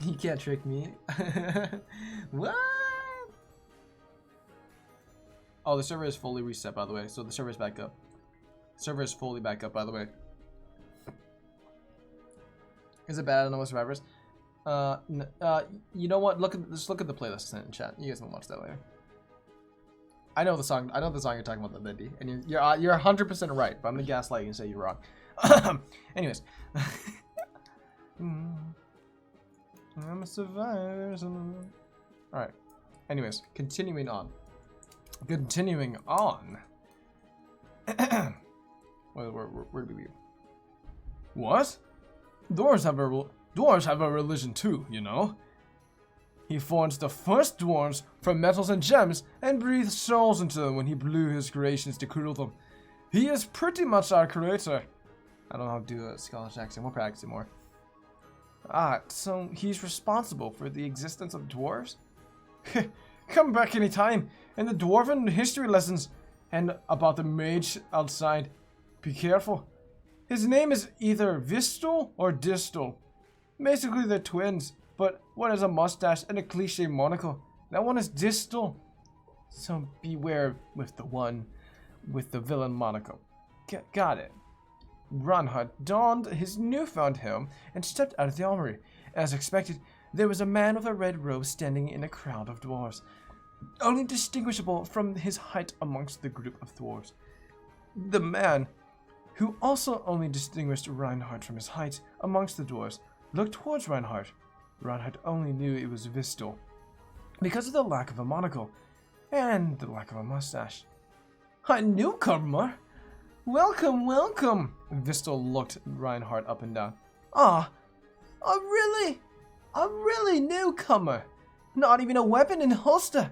You can't trick me. What? Oh, the server is fully reset, by the way. So the server is back up. Server is fully back up, by the way. Is it bad? I don't know what survivors. You know what? Just look at the playlist in chat. You guys can watch that later. I know the song. I know the song you're talking about, the Bendy, and you're 100% right. But I'm gonna gaslight you and say you're wrong. Anyways. I'm a survivor. Alright. Anyways, continuing on. Where do we go? What? Dwarves have a religion too, you know? He forged the first dwarves from metals and gems and breathed souls into them when he blew his creations to cool them. He is pretty much our creator. I don't know how to do a Scottish accent. We'll practice it more. So he's responsible for the existence of dwarves? Come back anytime, and the dwarven history lessons, and about the mage outside. Be careful. His name is either Vistal or Distal. Basically they're twins, but one has a mustache and a cliche monocle. That one is Distal. So beware with the one with the villain monocle. Got it. Reinhardt donned his newfound helm and stepped out of the armory. As expected, there was a man with a red robe standing in a crowd of dwarves, only distinguishable from his height amongst the group of dwarves. The man, who also only distinguished Reinhardt from his height amongst the dwarves, looked towards Reinhardt. Reinhardt only knew it was Vistal, because of the lack of a monocle, and the lack of a mustache. A newcomer? Welcome, welcome! Vistal looked Reinhardt up and down. A really newcomer. Not even a weapon in holster.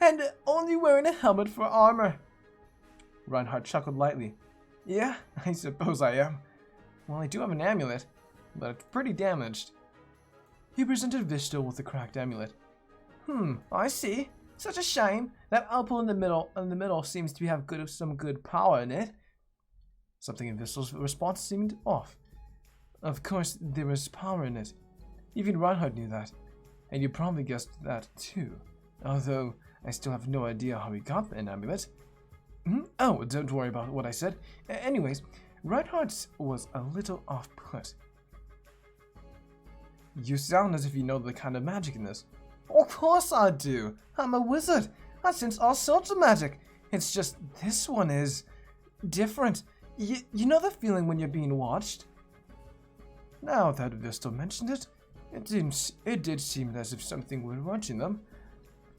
And only wearing a helmet for armor. Reinhardt chuckled lightly. Yeah, I suppose I am. Well, I do have an amulet, but it's pretty damaged. He presented Vistal with the cracked amulet. I see. Such a shame. That opal in the middle seems to have some good power in it. Something in Vistal's response seemed off. Of course, there was power in it. Even Reinhardt knew that. And you probably guessed that too. Although, I still have no idea how he got an amulet. Oh, don't worry about what I said. Anyways, Reinhardt was a little off-put. You sound as if you know the kind of magic in this. Of course I do. I'm a wizard. I sense all sorts of magic. It's just this one is different. You know the feeling when you're being watched? Now that Vistal mentioned it, it did seem as if something were watching them.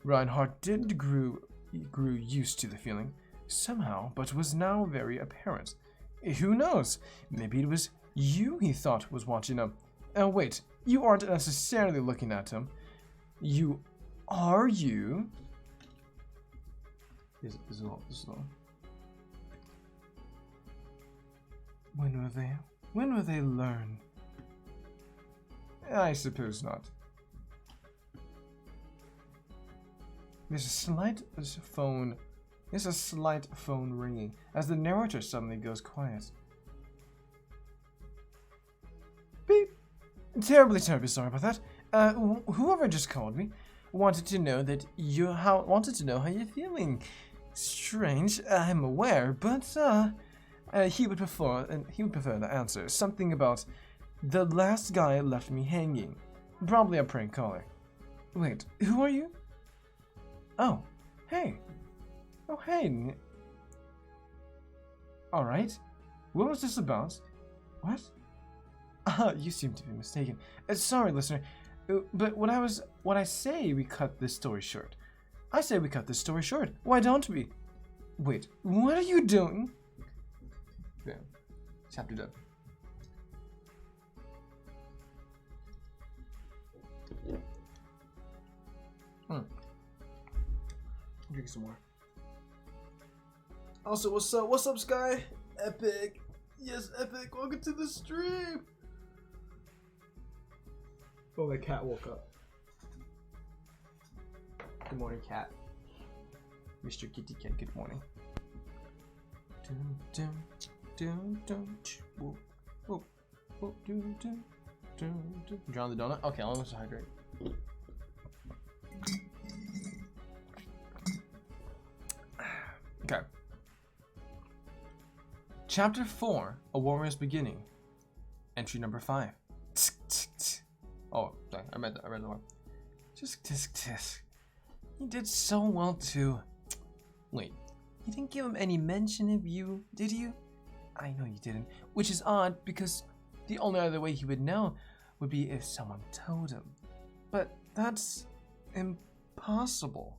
Reinhardt grew used to the feeling, somehow, but was now very apparent. Who knows? Maybe it was you he thought was watching him. Oh wait, you aren't necessarily looking at him. Are you? This is all. When will they learn? I suppose not. There's a slight phone ringing as the narrator suddenly goes quiet. Beep. Terribly sorry about that. Whoever just called me wanted to know how you're feeling. Strange, I'm aware, but he would prefer the answer. Something about the last guy left me hanging. Probably a prank caller. Wait, who are you? Oh, hey. Oh, hey. Alright. What was this about? What? You seem to be mistaken. Sorry, listener. But when I say we cut this story short, I say we cut this story short. Why don't we? Wait, what are you doing? Yeah, chapter done. Drink some more. Also, what's up, Sky? Epic. Yes, Epic. Welcome to the stream. Oh, the cat woke up. Good morning, cat. Mr. Kitty Cat, good morning. Drown the donut? Okay, I'll almost hydrate. Okay. Chapter 4, A Warrior's Beginning. Entry number 5. Oh, sorry, I read the one. Just tisk tisk. He did so well too. Wait, you didn't give him any mention of you, did you? I know you didn't, which is odd because the only other way he would know would be if someone told him. But that's impossible.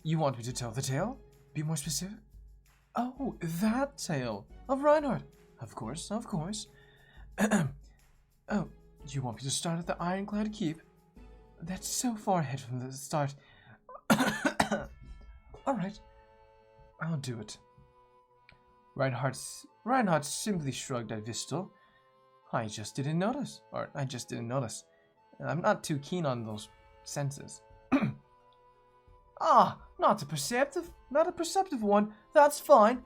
You want me to tell the tale? Be more specific? Oh, that tale of Reinhardt. Of course, of course. Oh, you want me to start at the Ironclad Keep? That's so far ahead from the start. Alright, I'll do it. Reinhardt simply shrugged at Vistel. I just didn't notice. I'm not too keen on those senses. Ah, not a perceptive one. That's fine.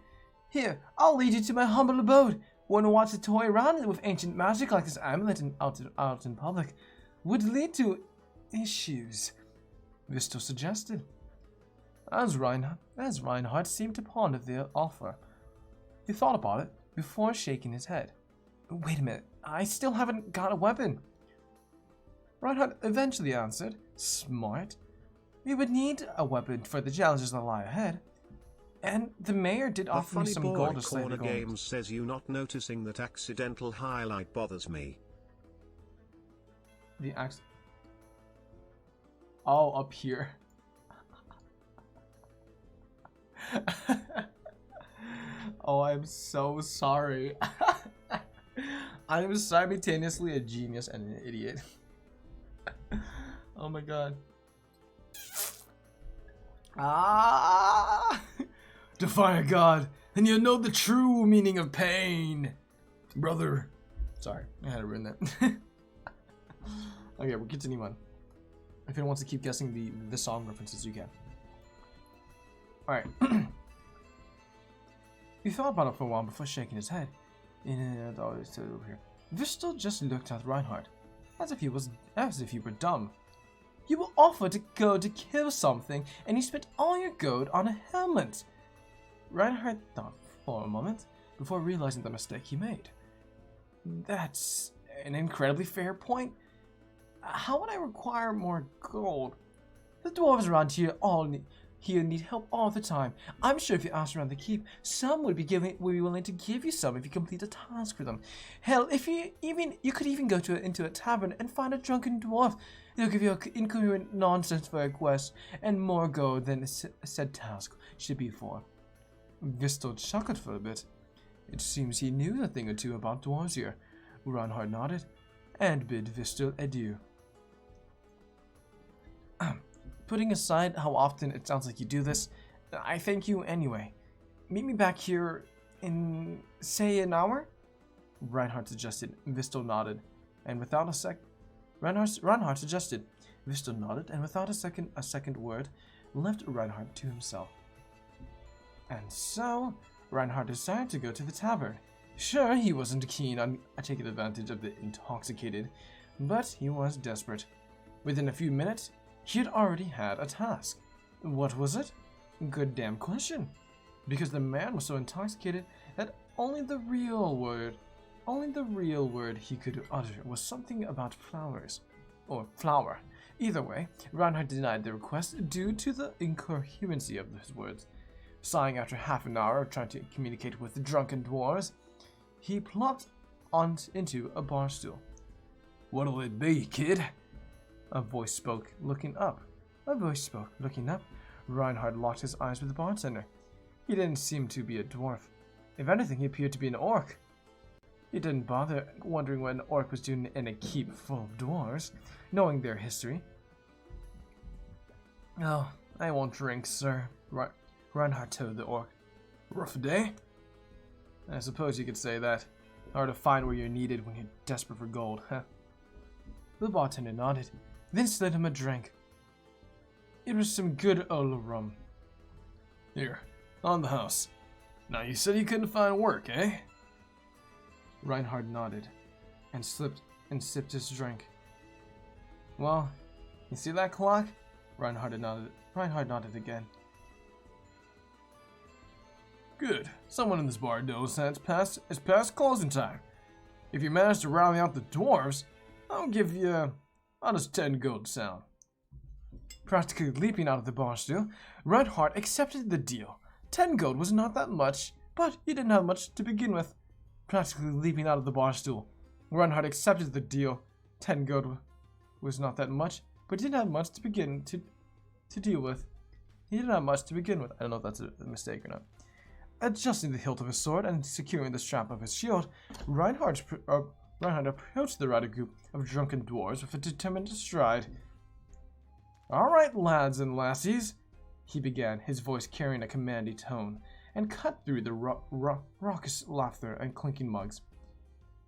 Here, I'll lead you to my humble abode. One who wants to toy around with ancient magic like this amulet out in public would lead to issues, Vistel suggested. As Reinhardt seemed to ponder the offer, he thought about it before shaking his head. Wait a minute, I still haven't got a weapon. Reinhardt eventually answered, smart. We would need a weapon for the challenges that lie ahead. And the mayor did offer me some gold to slay the gold. Games says you not noticing that accidental highlight bothers me. The Oh, up here. Oh, I'm so sorry. I am simultaneously a genius and an idiot. Oh my god. Ah! Defy God, and you'll know the true meaning of pain, brother. Sorry, I had to ruin that. Okay, we'll continue on. If anyone wants to keep guessing the song references, you can. Alright. He thought about it for a while before shaking his head. Over here. Vistel just looked at Reinhardt, as if he were dumb. You were offered to go to kill something, and you spent all your gold on a helmet. Reinhardt thought for a moment before realizing the mistake he made. That's an incredibly fair point. How would I require more gold? The dwarves around here need help all the time. I'm sure if you asked around the keep, some would be willing to give you some if you complete a task for them. Hell, if you could even go into a tavern and find a drunken dwarf. They'll give you incoherent nonsense for a quest and more gold than said task should be for. Vistel chuckled for a bit. It seems he knew a thing or two about dwarves here. Reinhardt nodded and bid Vistel adieu. Putting aside how often it sounds like you do this, I thank you anyway. Meet me back here in, say, an hour? Reinhardt suggested. Vistel nodded, and without a Reinhardt suggested. Vistel nodded, and without a second word, left Reinhardt to himself. And so, Reinhardt decided to go to the tavern. Sure, he wasn't keen on taking advantage of the intoxicated, but he was desperate. Within a few minutes, he had already had a task. What was it? Good damn question. Because the man was so intoxicated that only the real word he could utter was something about flowers. Or flower. Either way, Reinhardt denied the request due to the incoherency of his words. Sighing after half an hour of trying to communicate with the drunken dwarves, he plopped into a bar stool. "What'll it be, kid?" A voice spoke, looking up. Reinhardt locked his eyes with the bartender. He didn't seem to be a dwarf. If anything, he appeared to be an orc. He didn't bother wondering what an orc was doing in a keep full of dwarves, knowing their history. "Oh, I won't drink, sir," Reinhardt told the orc. "Rough day?" "I suppose you could say that. Hard to find where you're needed when you're desperate for gold, huh?" The bartender nodded, then slid him a drink. It was some good old rum. "Here, on the house. Now you said you couldn't find work, eh?" Reinhardt nodded, and sipped his drink. "Well, you see that clock?" Reinhardt nodded again. "Good. Someone in this bar knows that it's past closing time. If you manage to rally out the dwarves, I'll give you honest 10 gold sound." Practically leaping out of the bar stool, Reinhardt accepted the deal. 10 gold was not that much, but he didn't have much to begin with. Practically leaping out of the bar stool, Reinhardt accepted the deal. 10 gold was not that much, but he didn't have much to begin to deal with. He didn't have much to begin with. I don't know if that's a mistake or not. Adjusting the hilt of his sword and securing the strap of his shield, Reinhardt approached the rowdy group of drunken dwarves with a determined stride. "All right, lads and lassies," he began, his voice carrying a commanding tone, and cut through the raucous laughter and clinking mugs.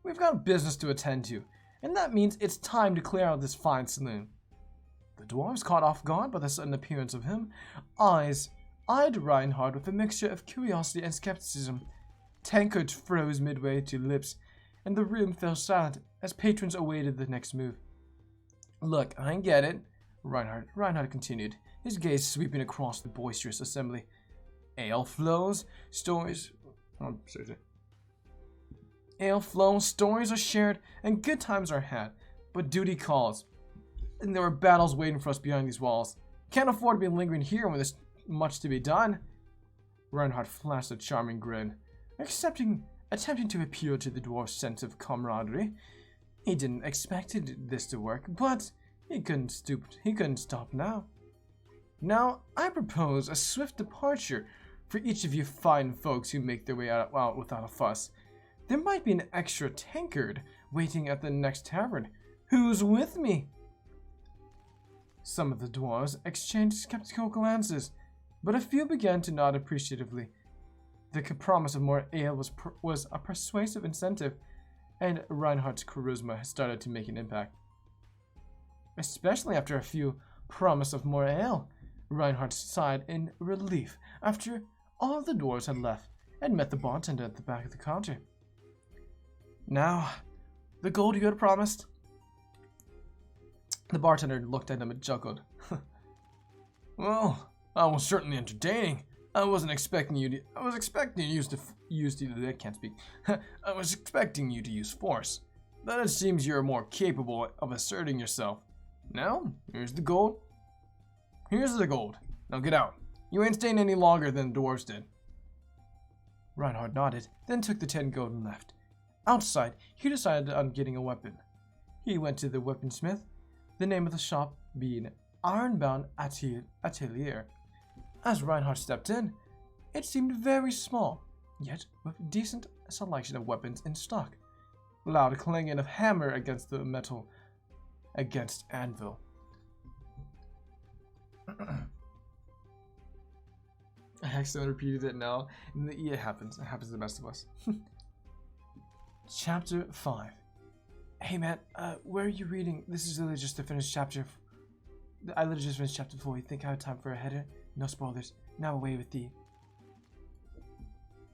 "We've got business to attend to, and that means it's time to clear out this fine saloon." The dwarves, caught off guard by the sudden appearance of him, eyed Reinhardt with a mixture of curiosity and skepticism. Tankards froze midway to lips, and the room fell silent as patrons awaited the next move. "Look, I get it," Reinhardt continued, his gaze sweeping across the boisterous assembly. "Ale flows, stories are shared, and good times are had, but duty calls. And there are battles waiting for us behind these walls. Can't afford to be lingering here when there's much to be done." Reinhardt flashed a charming grin, attempting to appeal to the dwarf's sense of camaraderie. He didn't expect this to work, but he couldn't stop now. "Now, I propose a swift departure for each of you fine folks who make their way out without a fuss. There might be an extra tankard waiting at the next tavern. Who's with me?" Some of the dwarves exchanged skeptical glances, but a few began to nod appreciatively. The promise of more ale was a persuasive incentive, and Reinhardt's charisma started to make an impact. Especially after a few promise of more ale, Reinhardt sighed in relief after all of the dwarves had left and met the bartender at the back of the counter. "Now, the gold you had promised?" The bartender looked at him and chuckled. "Well, I was certainly entertaining. I was expecting you to use force. But it seems you're more capable of asserting yourself. Now, here's the gold. Now get out. You ain't staying any longer than the dwarves did." Reinhardt nodded, then took the 10 gold and left. Outside, he decided on getting a weapon. He went to the weaponsmith, the name of the shop being Ironbound Atelier. As Reinhardt stepped in, it seemed very small, yet with a decent selection of weapons in stock. Loud clanging of hammer against the metal against anvil. I accidentally repeated it now. It happens. It happens to the best of us. Chapter 5. Hey man, where are you reading? This is literally just the finished chapter. I literally just finished chapter 4. You think I have time for a header? No spoilers. Now away with the...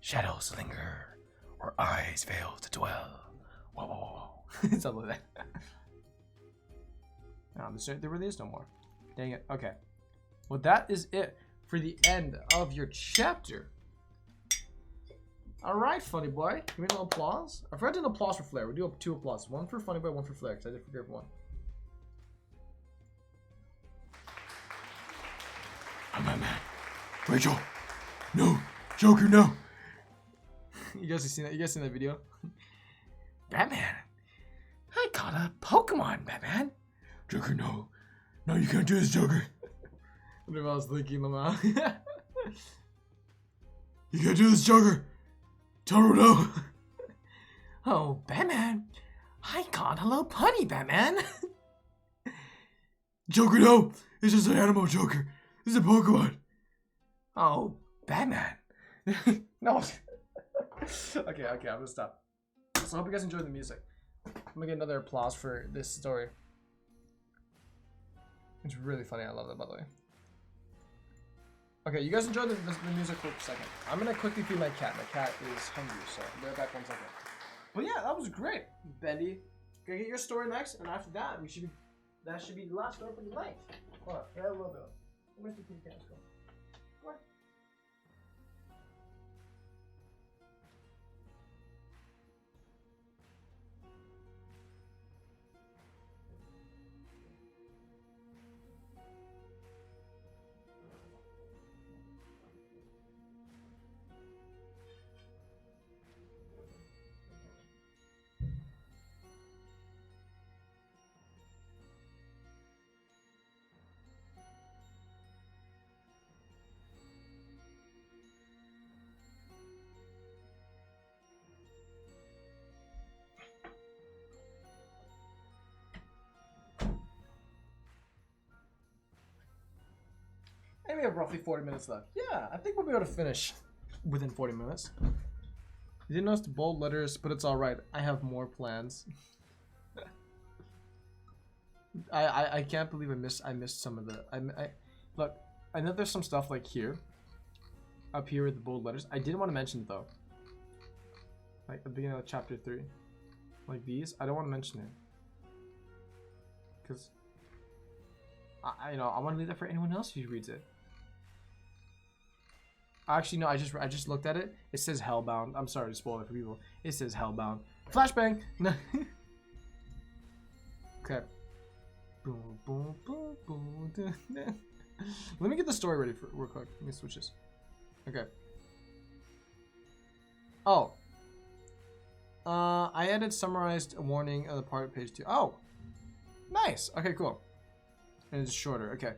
Shadows linger, where eyes fail to dwell. Whoa, whoa, whoa, whoa. Something like that. No, there really is no more. Dang it. Okay. Well, that is it for the end of your chapter. Alright, Funny Boy. Give me a little applause. I forgot to do an applause for Flair. We'll do 2 applause. 1 for Funny Boy, 1 for Flair, because I did forget 1. I'm Batman. Rachel. No. Joker, no. You guys have seen that? You guys seen that video? Batman. I caught a Pokemon, Batman. Joker, no. No, you can't do this, Joker. Whatever I was thinking, Lamar. You can't do this, Joker. Totoro, no. Oh, Batman. I caught Hello Putty, Batman. Joker, no. It's just an animal, Joker. It's a Pokemon. Oh, Batman. No. Okay, I'm gonna stop. So I hope you guys enjoyed the music. I'm gonna get another applause for this story. It's really funny. I love that, by the way. Okay, you guys enjoy the music for a second. I'm gonna quickly feed my cat. My cat is hungry, so I'll be right back 1 second. But yeah, that was great, Bendy. Gonna get your story next, and after that, that should be the last story for the night. Hold on, I have a little bit. Where's the kitty cat go? Come on. And we have roughly 40 minutes left. Yeah, I think we'll be able to finish within 40 minutes. You didn't notice the bold letters, but it's alright. I have more plans. I can't believe I missed some of the... Look, I know there's some stuff like here. Up here with the bold letters. I didn't want to mention it though. Like at the beginning of chapter 3. Like these. I don't want to mention it. Because... I want to leave that for anyone else who reads it. Actually, no, I just looked at it. It says Hellbound. I'm sorry to spoil it for people. It says Hellbound. Flashbang! No. Okay. Boom, boom, boom, boom. Let me get the story ready for real quick. Let me switch this. Okay. Oh. I added summarized warning on the part of page 2. Oh. Nice. Okay, cool. And it's shorter. Okay.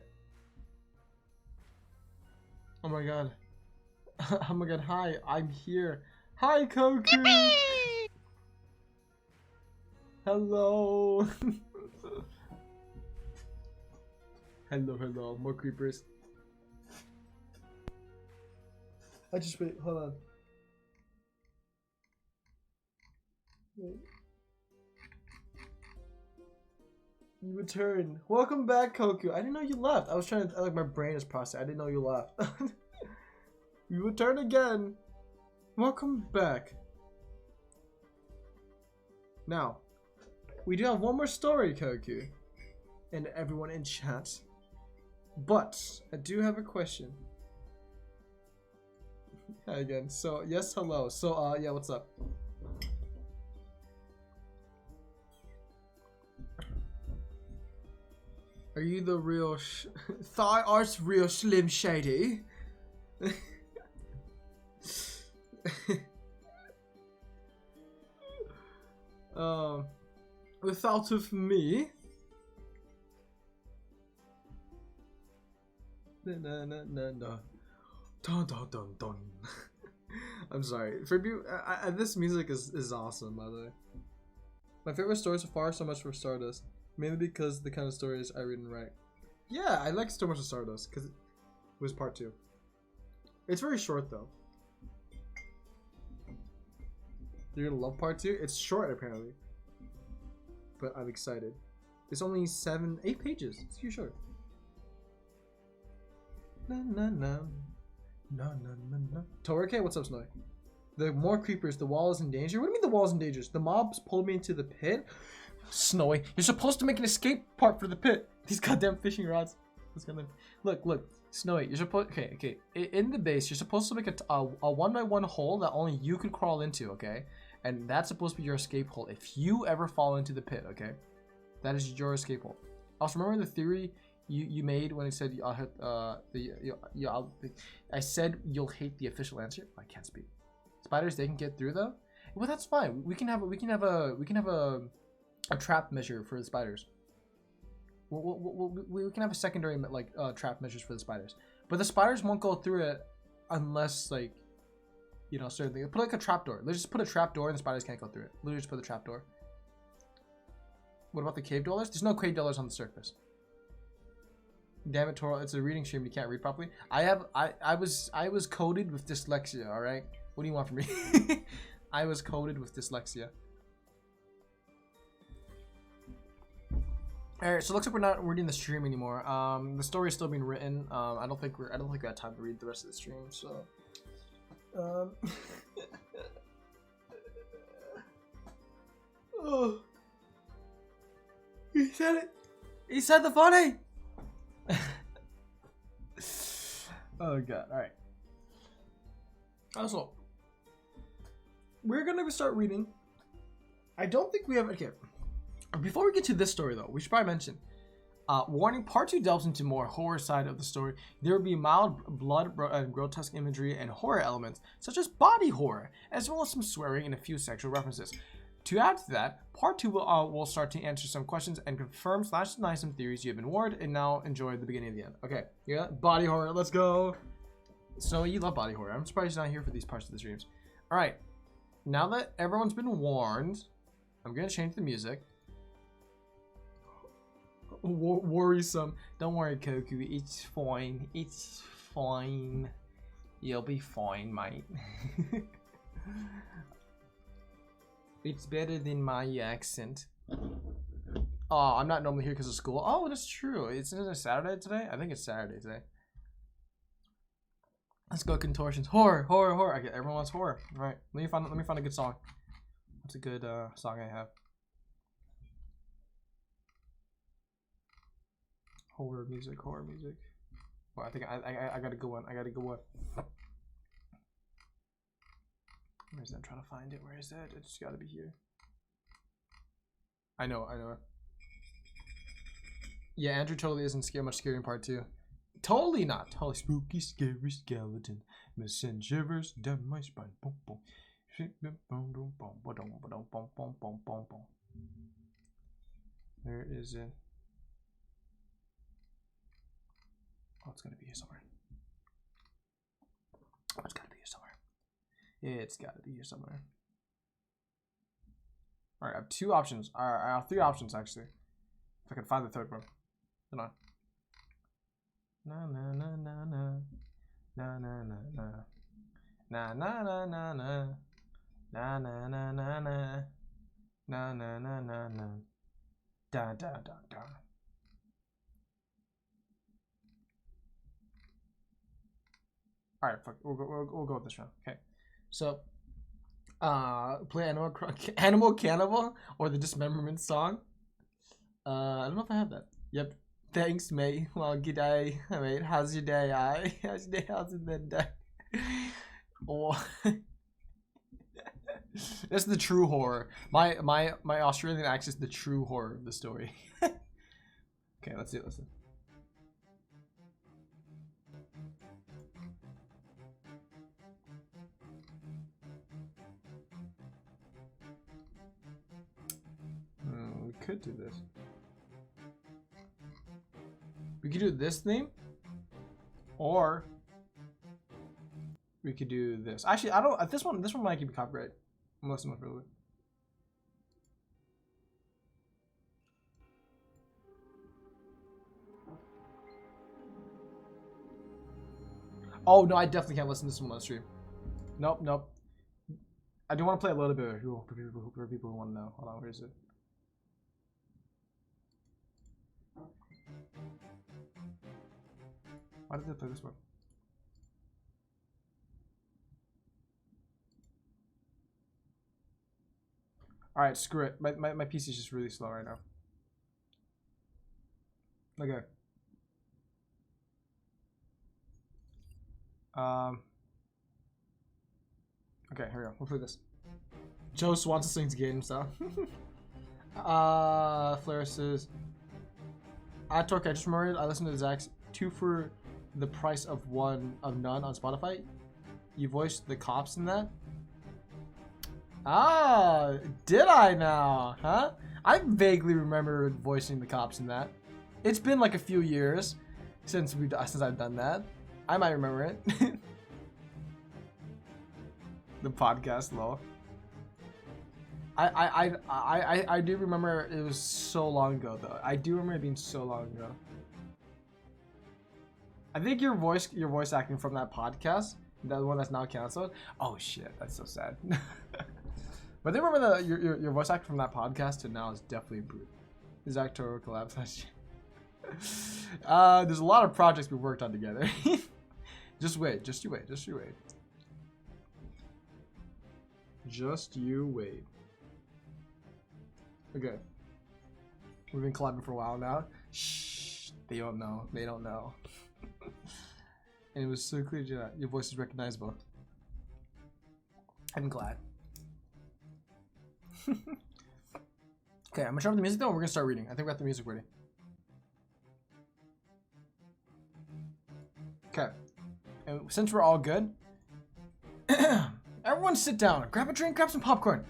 Oh my god. Oh my god. Hi. I'm here. Hi, Koku. Hello. Hello. More creepers. Wait. Hold on. Wait. You return. Welcome back, Koku. I didn't know you left. I was trying to, like, my brain is processing. I didn't know you left. You return again. Welcome back. Now, we do have one more story, Koku. And everyone in chat. But, I do have a question. Hi again. So, yes, hello. So, yeah, what's up? Are you the real Thigh Art's real Slim Shady? Without of me. No. Dun. I'm sorry. For you, this music is awesome, by the way. My favorite story so far, so much for Stardust. Mainly because the kind of stories I read and write. Yeah, I like so much of Stardust because it was part 2. It's very short though. You're gonna love part 2? It's short apparently. But I'm excited. It's only 8 pages. It's too short. No. Torike, what's up, Snowy? The more creepers, the wall is in danger. What do you mean the wall is in danger? The mobs pulled me into the pit. Snowy, you're supposed to make an escape part for the pit. These goddamn fishing rods. Look, Snowy, you're supposed. Okay. In the base, you're supposed to make a 1x1 hole that only you could crawl into. Okay, and that's supposed to be your escape hole. If you ever fall into the pit, okay, that is your escape hole. Also, remember the theory you made when I said I said you'll hate the official answer. I can't speak. Spiders, they can get through though. Well, that's fine. We can have a trap measure for the spiders. We can have a secondary trap measures for the spiders, but the spiders won't go through it unless certain things. Put like a trap door. Let's just put a trap door and the spiders can't go through it. Literally just put a trap door. What about the cave dwellers? There's no cave dwellers on the surface. Damn it, Toro! It's a reading stream. You can't read properly. I was coded with dyslexia. All right. What do you want from me? I was coded with dyslexia. All right, so it looks like we're not reading the stream anymore. The story is still being written. I don't think we got time to read the rest of the stream. So, oh, he said it. He said the funny. Oh god! All right. Also, we're gonna start reading. I don't think we have. Okay. Before we get to this story, though, we should probably mention, warning, part 2 delves into more horror side of the story. There will be mild blood and grotesque imagery and horror elements, such as body horror, as well as some swearing and a few sexual references. To add to that, part 2 will start to answer some questions and confirm/deny some theories you have been warned, and now enjoy the beginning and the end. Okay, yeah, body horror, let's go. So, you love body horror. I'm surprised you're not here for these parts of the streams. Alright, now that everyone's been warned, I'm going to change the music. Worrisome. Don't worry, Koku. It's fine. It's fine. You'll be fine, mate. It's better than my accent. Oh, I'm not normally here because of school. Oh, that's true. Isn't it Saturday today? I think it's Saturday today. Let's go contortions. Horror. Okay, everyone wants horror. All right. Let me find a good song. What's a good song I have? Horror music. Well, I think I got a good one. Where is that? I'm trying to find it. Where is it? It's got to be here. I know it. Yeah, Andrew totally isn't much scary in part 2. Totally not. Totally spooky, scary skeleton. Send shivers down my spine. Where is it? Oh, it's gotta be here somewhere. It's gotta be here somewhere. Alright, I have 2 options. I have 3 options actually. If I can find the third one. Hold on. Na na na na na. Na na na na. Na na na na na. Na na na na na. Na na na na na. Da da da da. All right, fuck. We'll go with this round. Okay, so play Animal Cannibal or the Dismemberment song. I don't know if I have that. Yep. Thanks, mate. Well, g'day, mate. How's your day? How's your day? How's your day? Oh, that's the true horror. My Australian accent is the true horror of the story. Okay, let's do it. Listen. We could do this. We could do this theme, or we could do this. Actually, I don't. This one might keep copyright. Unless someone really. Oh no, I definitely can't listen to this one on the stream. Nope. I do want to play a little bit for people who want to know. Hold on, where is it? Why did they play this one? All right, screw it. My PC is just really slow right now. Okay. Okay, here we go. We'll play this. Joe wants to sing game style. Flair says, Torque, I just remembered I listened to Zach's 2 for the price of none on Spotify. You voiced the cops in that? Ah, did I now? Huh? I vaguely remember voicing the cops in that. It's been like a few years since I've done that. I might remember it. The podcast, lol. I do remember it was so long ago though. I do remember it being so long ago. I think your voice acting from that podcast, the one that's now canceled. Oh shit, that's so sad. But I remember your voice acting from that podcast to now is definitely improved. Zach Toro collab. There's a lot of projects we worked on together. Just wait. Just you wait. Just you wait. Just you wait. Okay. We've been collabing for a while now. Shh. They don't know. They don't know. And it was so clear that your voice is recognizable. I'm glad. Okay, I'm gonna turn off the music though, and we're gonna start reading. I think we got the music ready. Okay. And since we're all good, everyone sit down, grab a drink, grab some popcorn.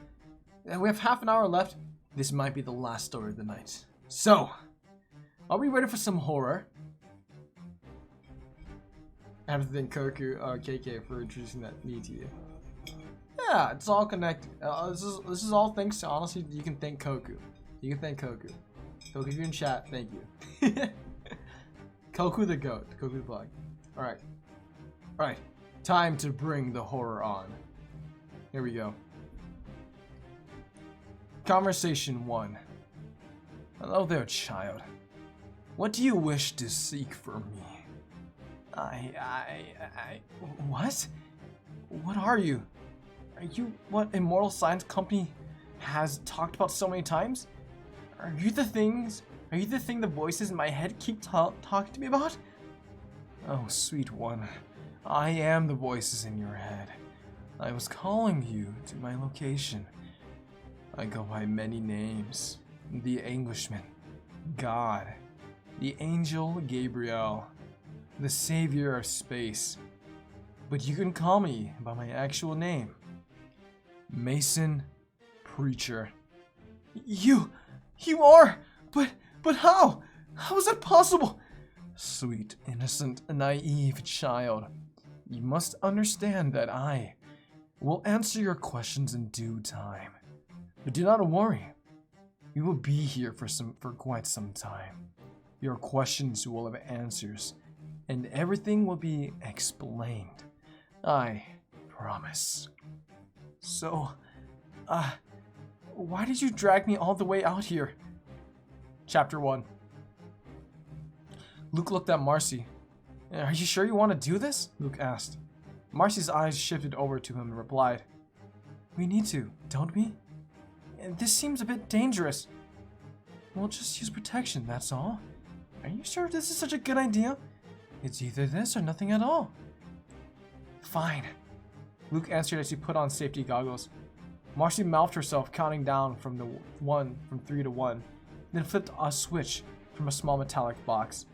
We have half an hour left. This might be the last story of the night. So, are we ready for some horror? I have to thank Koku, KK for introducing that me to you. Yeah, it's all connected. This is all thanks to, honestly, you can thank Koku. You can thank Koku. Koku, if you're in chat, thank you. Koku the goat. Koku the vlog. Alright. Alright. Time to bring the horror on. Here we go. Conversation 1. Hello there, child. What do you wish to seek from me? What? What are you? Are you what Immortal Science Company has talked about so many times? Are you the thing the voices in my head keep talking to me about? Oh, sweet one. I am the voices in your head. I was calling you to my location. I go by many names. The Englishman, God, the Angel Gabriel, the Savior of Space. But you can call me by my actual name. Mason Preacher. You are, but how? How is that possible? Sweet, innocent, naive child. You must understand that I will answer your questions in due time. But do not worry. We will be here for quite some time. Your questions will have answers, and everything will be explained. I promise. So, why did you drag me all the way out here? Chapter 1. Luke looked at Marcy. Are you sure you want to do this? Luke asked. Marcy's eyes shifted over to him and replied, We need to, don't we? This seems a bit dangerous. We'll just use protection, that's all. Are you sure this is such a good idea? It's either this or nothing at all. Fine. Luke answered as he put on safety goggles. Marcy mouthed herself, counting down from 3 to 1, then flipped a switch from a small metallic box.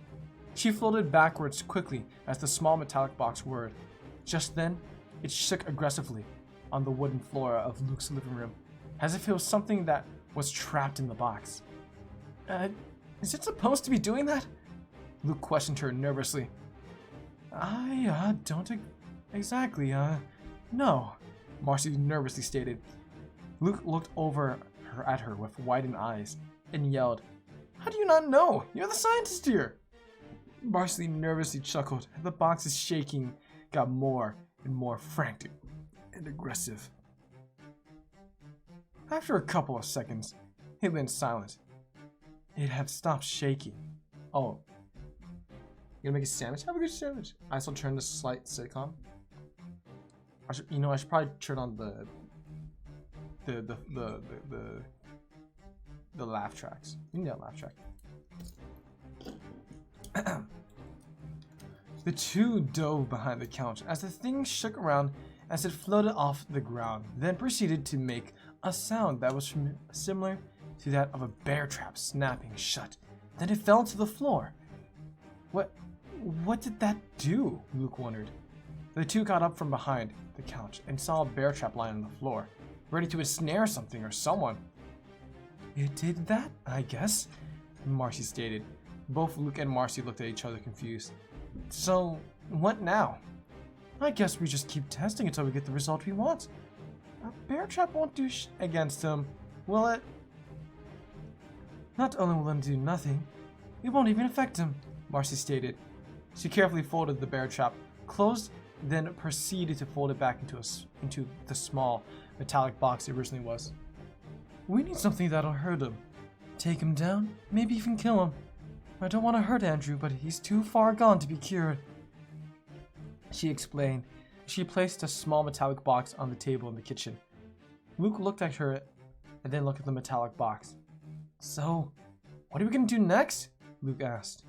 She floated backwards quickly as the small metallic box whirred. Just then, it shook aggressively on the wooden floor of Luke's living room, as if it was something that was trapped in the box. Is it supposed to be doing that? Luke questioned her nervously. I don't exactly, no, Marcy nervously stated. Luke looked over at her with widened eyes and yelled, How do you not know? You're the scientist here! Marcy nervously chuckled, and the box's shaking got more and more frantic and aggressive. After a couple of seconds, it went silent. It had stopped shaking. Oh. You gonna make a sandwich? Have a good sandwich. I still turn this slight sitcom. I should probably turn on the the laugh tracks. You know, laugh track. The two dove behind the couch as the thing shook around as it floated off the ground, then proceeded to make a sound that was similar to that of a bear trap snapping shut. Then it fell to the floor. What did that do? Luke wondered. The two got up from behind the couch and saw a bear trap lying on the floor, ready to ensnare something or someone. It did that, I guess, Marcy stated. Both Luke and Marcy looked at each other confused. So, what now? I guess we just keep testing until we get the result we want. A bear trap won't do against him, will it? Not only will it do nothing, it won't even affect him, Marcy stated. She carefully folded the bear trap, closed, then proceeded to fold it back into the small metallic box it originally was. We need something that'll hurt him. Take him down, maybe even kill him. I don't want to hurt Andrew, but he's too far gone to be cured, she explained. She placed a small metallic box on the table in the kitchen. Luke looked at her and then looked at the metallic box. So, what are we going to do next? Luke asked.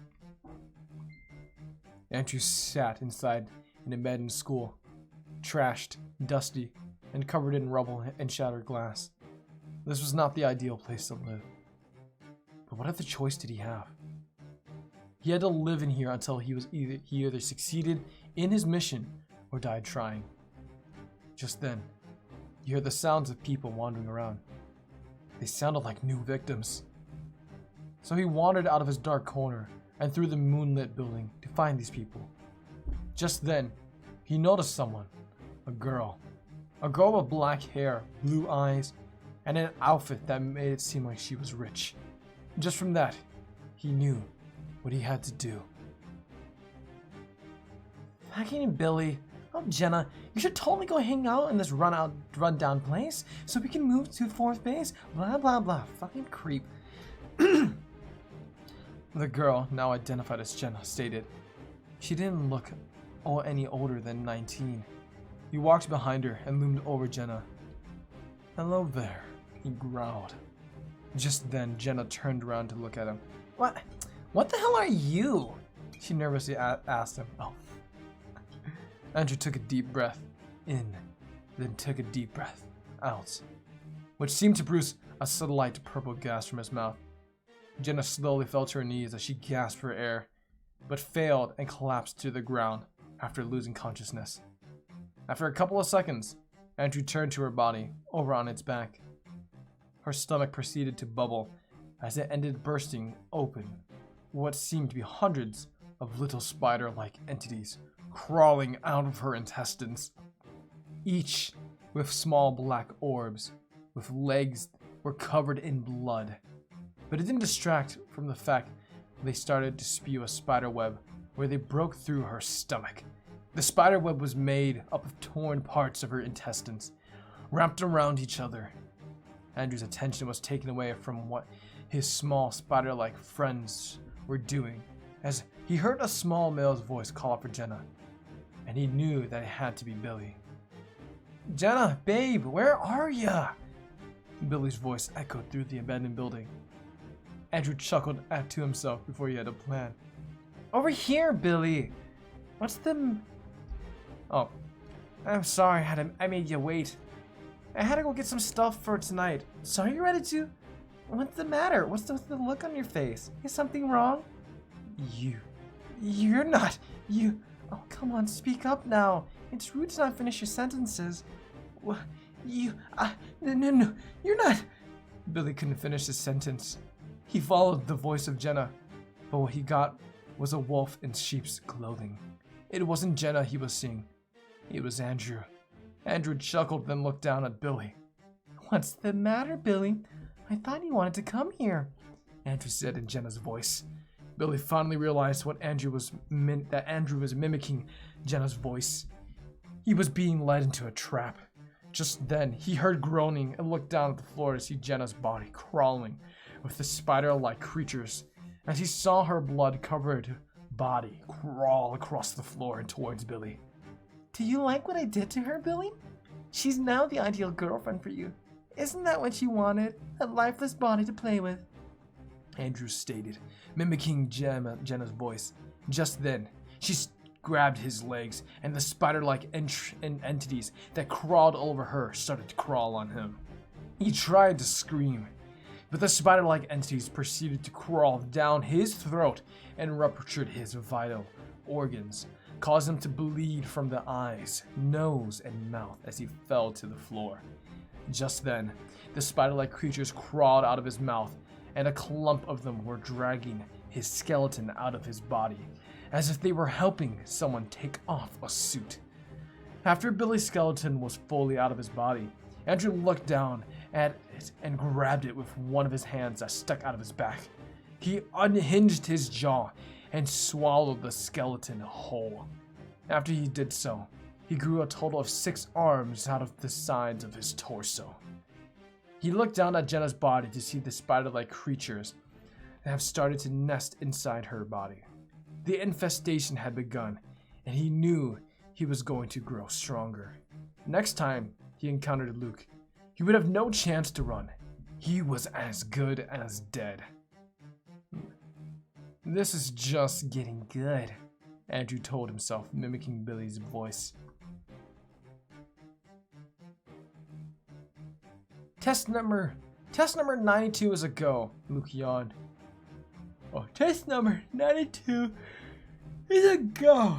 Andrew sat inside in a bed in school, trashed, dusty, and covered in rubble and shattered glass. This was not the ideal place to live. But what other choice did he have? He had to live in here until he either succeeded in his mission or died trying. Just then, you heard the sounds of people wandering around. They sounded like new victims. So he wandered out of his dark corner and through the moonlit building to find these people. Just then, he noticed someone, a girl with black hair, blue eyes, and an outfit that made it seem like she was rich. Just from that, he knew what he had to do. Fucking Billy. Oh, Jenna, you should totally go hang out in this rundown place so we can move to 4th base. Blah, blah, blah. Fucking creep. The girl, now identified as Jenna, stated. She didn't look any older than 19. He walked behind her and loomed over Jenna. Hello there, he growled. Just then, Jenna turned around to look at him. What the hell are you? She nervously asked him. Oh. Andrew took a deep breath in, then took a deep breath out, which seemed to produce a slight purple gas from his mouth. Jenna slowly fell to her knees as she gasped for air, but failed and collapsed to the ground after losing consciousness. After a couple of seconds, Andrew turned to her body, over on its back. Her stomach proceeded to bubble as it ended bursting open, what seemed to be hundreds of little spider-like entities crawling out of her intestines, each with small black orbs, with legs were covered in blood. But it didn't distract from the fact they started to spew a spider web where they broke through her stomach. The spider web was made up of torn parts of her intestines, wrapped around each other. Andrew's attention was taken away from what his small spider-like friends were doing as he heard a small male's voice call out for Jenna, and he knew that it had to be Billy. Jenna, babe, where are ya? Billy's voice echoed through the abandoned building. Andrew chuckled to himself before he had a plan. Over here, Billy. What's the... Oh, I'm sorry I made you wait. I had to go get some stuff for tonight. So are you ready to... What's the matter? What's the look on your face? Is something wrong? You're not... You... Oh, come on, speak up now. It's rude to not finish your sentences. No, you're not... Billy couldn't finish his sentence. He followed the voice of Jenna, but what he got was a wolf in sheep's clothing. It wasn't Jenna he was seeing. It was Andrew. Andrew chuckled, then looked down at Billy. What's the matter, Billy? I thought you wanted to come here, Andrew said in Jenna's voice. Billy finally realized that Andrew was mimicking Jenna's voice. He was being led into a trap. Just then, he heard groaning and looked down at the floor to see Jenna's body crawling with the spider-like creatures as he saw her blood-covered body crawl across the floor and towards Billy. Do you like what I did to her, Billy? She's now the ideal girlfriend for you. Isn't that what you wanted? A lifeless body to play with? Andrew stated, mimicking Jenna's voice. Just then, she grabbed his legs, and the spider-like entities that crawled over her started to crawl on him. He tried to scream, but the spider-like entities proceeded to crawl down his throat and ruptured his vital organs, causing him to bleed from the eyes, nose, and mouth as he fell to the floor. Just then, the spider-like creatures crawled out of his mouth, and a clump of them were dragging his skeleton out of his body, as if they were helping someone take off a suit. After Billy's skeleton was fully out of his body, Andrew looked down at it and grabbed it with one of his hands that stuck out of his back. He unhinged his jaw and swallowed the skeleton whole. After he did so, he grew a total of 6 arms out of the sides of his torso. He looked down at Jenna's body to see the spider-like creatures that have started to nest inside her body. The infestation had begun, and he knew he was going to grow stronger. Next time he encountered Luke, he would have no chance to run. He was as good as dead. This is just getting good, Andrew told himself, mimicking Billy's voice. Test number 92 is a go, Luke yawned. Oh, test number 92 is a go,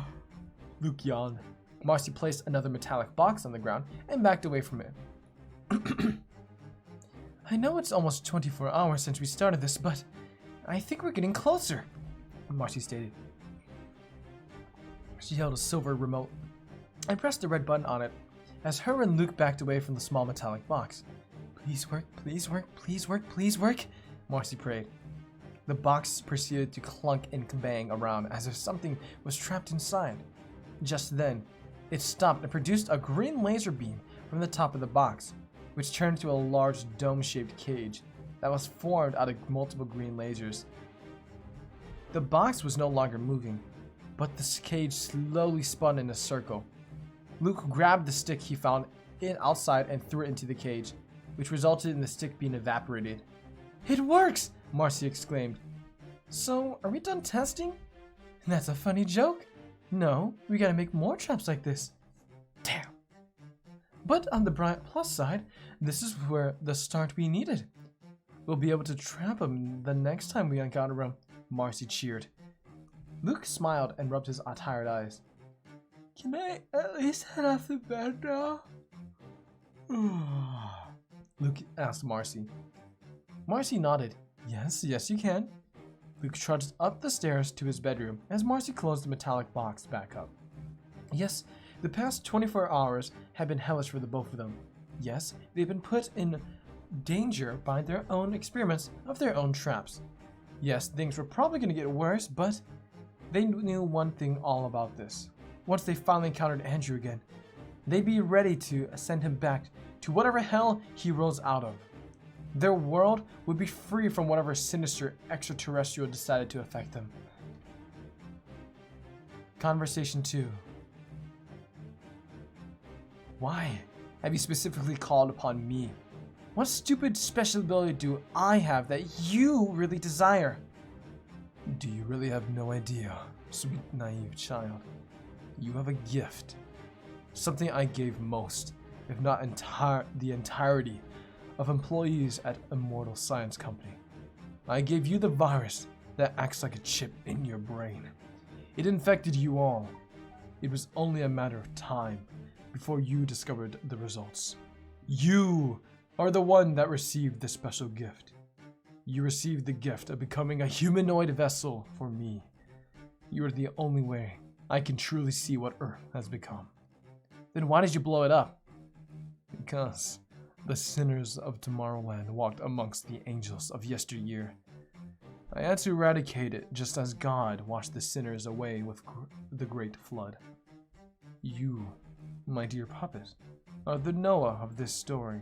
Luke yawned. Marcy placed another metallic box on the ground and backed away from it. I know it's almost 24 hours since we started this, but I think we're getting closer, Marcy stated. She held a silver remote and pressed the red button on it as her and Luke backed away from the small metallic box. Please work, please work, please work, please work, Marcy prayed. The box proceeded to clunk and bang around as if something was trapped inside. Just then, it stopped and produced a green laser beam from the top of the box, which turned into a large dome-shaped cage that was formed out of multiple green lasers. The box was no longer moving, but the cage slowly spun in a circle. Luke grabbed the stick he found outside and threw it into the cage, which resulted in the stick being evaporated. It works! Marcy exclaimed. So, are we done testing? That's a funny joke. No, we gotta make more traps like this. Damn. But on the bright plus side, this is where the start we needed. We'll be able to trap him the next time we encounter him, Marcy cheered. Luke smiled and rubbed his tired eyes. Can I at least head off the bed now? Luke asked Marcy. Marcy nodded. Yes, you can. Luke trudged up the stairs to his bedroom as Marcy closed the metallic box back up. Yes, the past 24 hours had been hellish for the both of them. Yes, they've been put in danger by their own experiments of their own traps. Yes, things were probably going to get worse, but they knew one thing all about this. Once they finally encountered Andrew again, they'd be ready to send him back to whatever hell he rose out of. Their world would be free from whatever sinister extraterrestrial decided to affect them. Conversation 2. Why have you specifically called upon me? What stupid special ability do I have that you really desire? Do you really have no idea, sweet naive child? You have a gift. Something I gave most, if not the entirety, of employees at Immortal Science Company. I gave you the virus that acts like a chip in your brain. It infected you all. It was only a matter of time before you discovered the results. You are the one that received the special gift. You received the gift of becoming a humanoid vessel for me. You are the only way I can truly see what Earth has become. Then why did you blow it up? Because the sinners of Tomorrowland walked amongst the angels of yesteryear. I had to eradicate it just as God washed the sinners away with the great flood. You, my dear puppet, are the Noah of this story.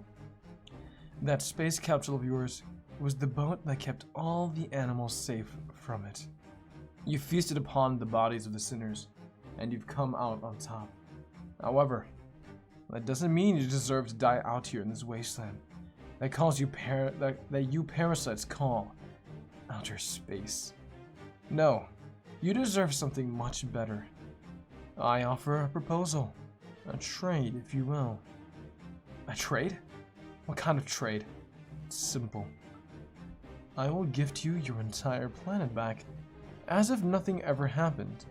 That space capsule of yours was the boat that kept all the animals safe from it. You feasted upon the bodies of the sinners, and you've come out on top. However, that doesn't mean you deserve to die out here in this wasteland. that calls you that you parasites call outer space. No, you deserve something much better. I offer a proposal, a trade, if you will. A trade? What kind of trade? It's simple. I will gift you your entire planet back, as if nothing ever happened.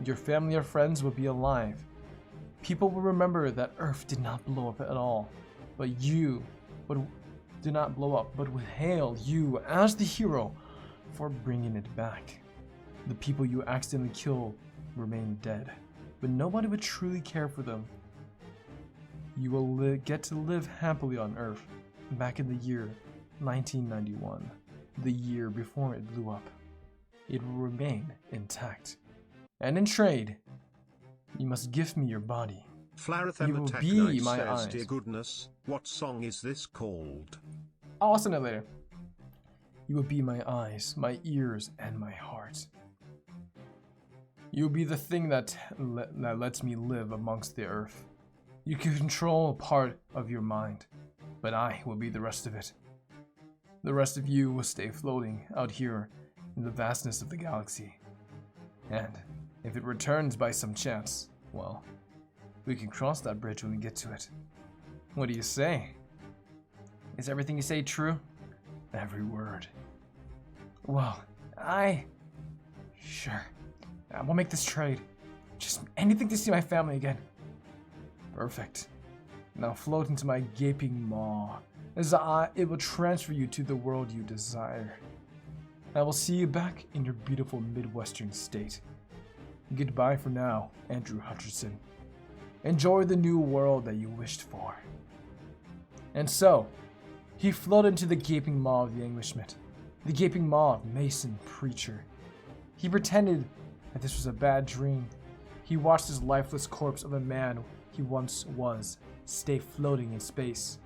Your family or friends will be alive. People will remember that Earth did not blow up at all, but you did not blow up, but would hail you as the hero for bringing it back. The people you accidentally killed remain dead, but nobody would truly care for them. You will get to live happily on Earth, back in the year 1991, the year before it blew up. It will remain intact. And in trade, you must gift me your body. You will be my eyes. Dear goodness, what song is this called? I'll listen to it later. You will be my eyes, my ears, and my heart. You will be the thing that lets me live amongst the earth. You can control a part of your mind, but I will be the rest of it. The rest of you will stay floating out here in the vastness of the galaxy. And if it returns by some chance, well, we can cross that bridge when we get to it. What do you say? Is everything you say true? Every word. Well, Sure. We'll make this trade. Just anything to see my family again. Perfect. Now float into my gaping maw, as it will transfer you to the world you desire. I will see you back in your beautiful Midwestern state. Goodbye for now, Andrew Hutcherson. Enjoy the new world that you wished for. And so, he floated into the gaping maw of the Englishman, the gaping maw of Mason Preacher. He pretended that this was a bad dream. He watched his lifeless corpse of a man he once was stay floating in space.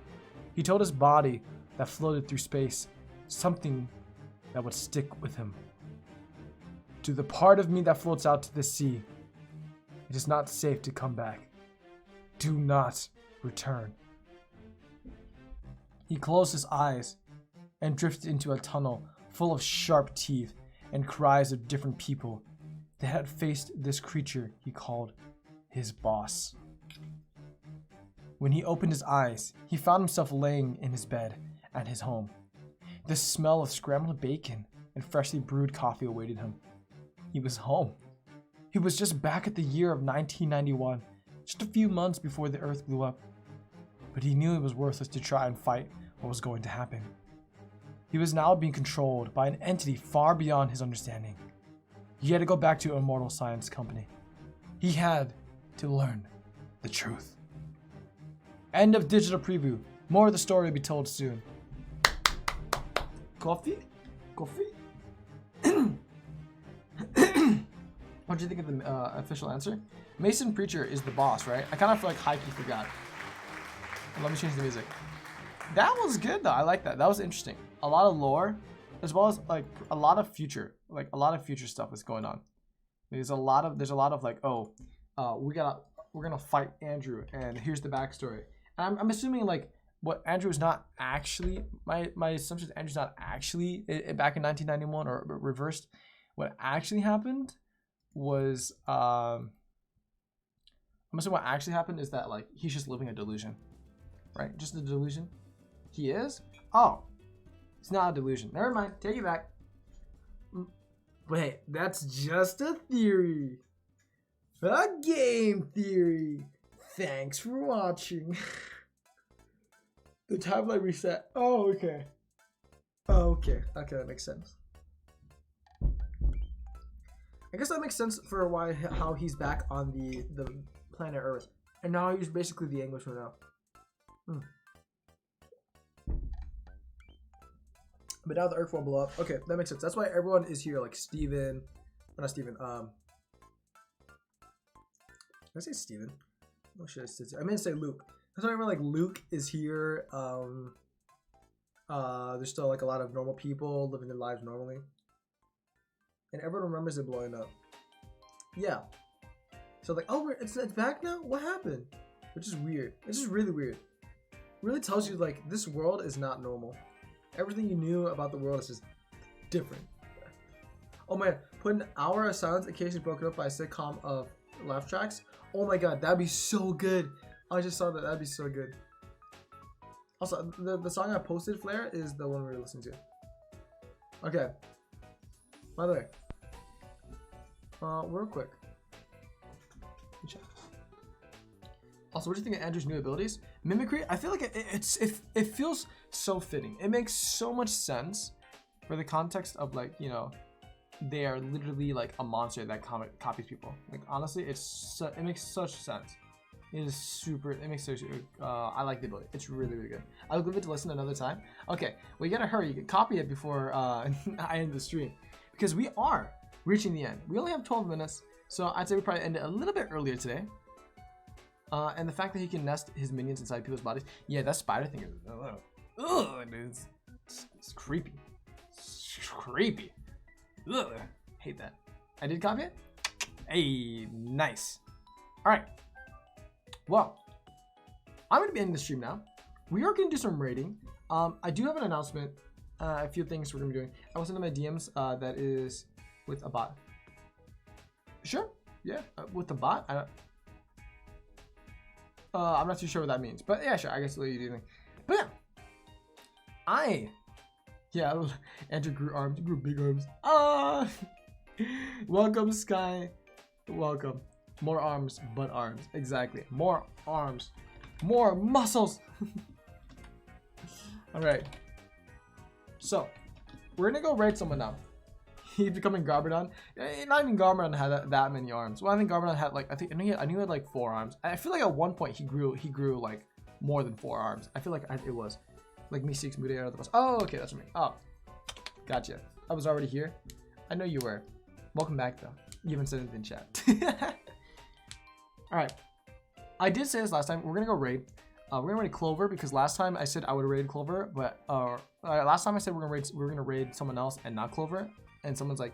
He told his body that floated through space something that would stick with him. To the part of me that floats out to the sea, it is not safe to come back. Do not return. He closed his eyes and drifted into a tunnel full of sharp teeth and cries of different people that had faced this creature he called his boss. When he opened his eyes, he found himself laying in his bed at his home. The smell of scrambled bacon and freshly brewed coffee awaited him. He was home. He was just back at the year of 1991, just a few months before the Earth blew up. But he knew it was worthless to try and fight what was going to happen. He was now being controlled by an entity far beyond his understanding. He had to go back to Immortal Science Company. He had to learn the truth. End of digital preview. More of the story will be told soon. Coffee? Coffee? What do you think of the official answer? Mason Preacher is the boss, right? I kind of feel like Heike forgot. Let me change the music. That was good though. I like that. That was interesting. A lot of lore, as well as like a lot of future stuff is going on. There's a lot of like, we're gonna fight Andrew, and here's the backstory. And I'm assuming like what Andrew is not actually. My assumption is Andrew's not actually back in 1991 or reversed. What actually happened was I'm assuming what actually happened is that like he's just living a delusion, right? Just a delusion. He is? Oh, it's not a delusion. Never mind. Take it back. But hey, that's just a theory. A game theory. Thanks for watching. The timeline reset. Oh, okay. Oh, okay. Okay, that makes sense. I guess that makes sense for how he's back on the planet Earth. And now he's basically the Englishman now. But now the Earth won't blow up. Okay, that makes sense. That's why everyone is here, like Steven. Not Steven. Did I say Steven? Oh shit, I meant to say Luke. That's why everyone like Luke is here. There's still like a lot of normal people living their lives normally. And everyone remembers it blowing up. Yeah. So like, oh, it's back now? What happened? Which is weird. It's just really weird. really tells you like this world is not normal. Everything you knew about the world is just different. Oh man, put an hour of silence occasionally broken up by a sitcom of laugh tracks. Oh my god, that'd be so good. I just saw that. That'd be so good. Also, the song I posted, Flare, is the one we were listening to. Okay. By the way, real quick. Also, what do you think of Andrew's new abilities? Mimicry, I feel like it feels so fitting. It makes so much sense for the context of like, you know, they are literally like a monster that copies people. Like honestly, it makes such sense. It is super. It makes such. I like the ability. It's really really good. I'll give it to listen another time. Okay, well you gotta hurry. You can copy it before I end the stream because we are reaching the end. We only have 12 minutes, so I'd say we probably end it a little bit earlier today. And the fact that he can nest his minions inside people's bodies. Yeah, that spider thing is. Ugh, it's creepy. It's creepy. Ugh, hate that. I did copy it. Hey, nice. All right. Well, I'm gonna be ending the stream now. We are gonna do some raiding. I do have an announcement. A few things we're gonna be doing. I was into my DMs. That is with a bot. Sure. Yeah, with the bot. I'm not too sure what that means, but yeah, sure. I guess you do. But yeah, Andrew grew arms, grew big arms. Welcome, Sky. Welcome. More arms, but arms. Exactly. More arms, more muscles. All right. So we're gonna go raid someone now. He's becoming Garbodon. Not even Garbodon had that many arms. Well, I think Garbodon had like I knew he had like 4 arms. I feel like at one point he grew like more than 4 arms. I feel like it was like me 6 Mude out of the bus. Oh, okay, that's me. Oh, gotcha. I was already here. I know you were. Welcome back though. You haven't said anything in chat. All right. I did say this last time. We're gonna go raid. We're gonna raid Clover because last time I said I would raid Clover, but last time I said we're gonna raid someone else and not Clover. And someone's like,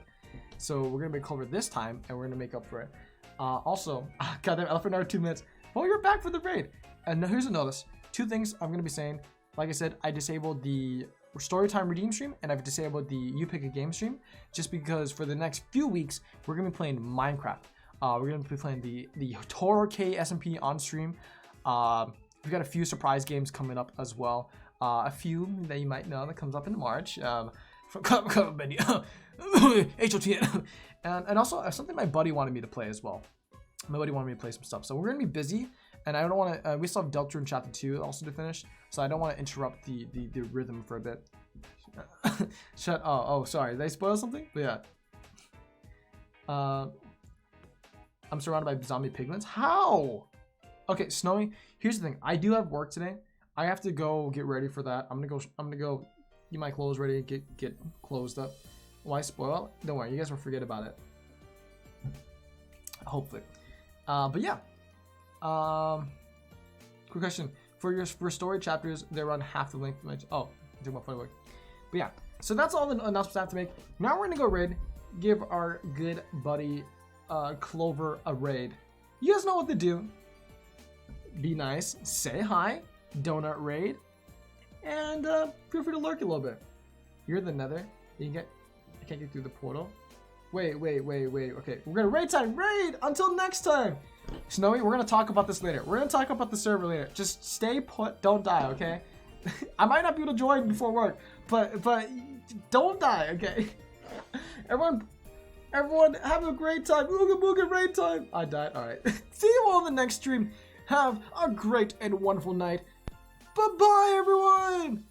so we're gonna make Clover this time, and we're gonna make up for it. Also, goddamn elephant hour 2 minutes. Well, you're back for the raid. And now here's a notice: 2 things I'm gonna be saying. Like I said, I disabled the Storytime Redeem stream, and I've disabled the You Pick a Game stream, just because for the next few weeks we're gonna be playing Minecraft. We're gonna be playing the Toro K SMP on stream. We've got a few surprise games coming up as well. A few that you might know that comes up in March. From cover menu. HOTN. and also something my buddy wanted me to play as well. My buddy wanted me to play some stuff. So we're gonna be busy, and I don't want to. We still have Delta and Chapter 2 also to finish, so I don't want to interrupt the rhythm for a bit. Shut. Oh, sorry. Did I spoil something? But yeah. I'm surrounded by zombie piglins. How? Okay, Snowy. Here's the thing. I do have work today. I have to go get ready for that. I'm gonna go get my clothes ready. Get closed up. Why spoil? Don't worry, you guys will forget about it. Hopefully. But yeah. Quick question. For story chapters, they run half the length of my... Oh, I'm talking about funny work. But yeah. So that's all the announcements I have to make. Now we're going to go raid. Give our good buddy Clover a raid. You guys know what to do. Be nice. Say hi. Donut raid. And feel free to lurk a little bit. You're the nether. I can't get through the portal. Wait. Okay, we're gonna raid time. Raid! Until next time! Snowy, we're gonna talk about this later. We're gonna talk about the server later. Just stay put. Don't die, okay? I might not be able to join before work, but don't die, okay? Everyone have a great time. Ooga booga raid time. I died. All right. See you all in the next stream. Have a great and wonderful night. Bye-bye, everyone!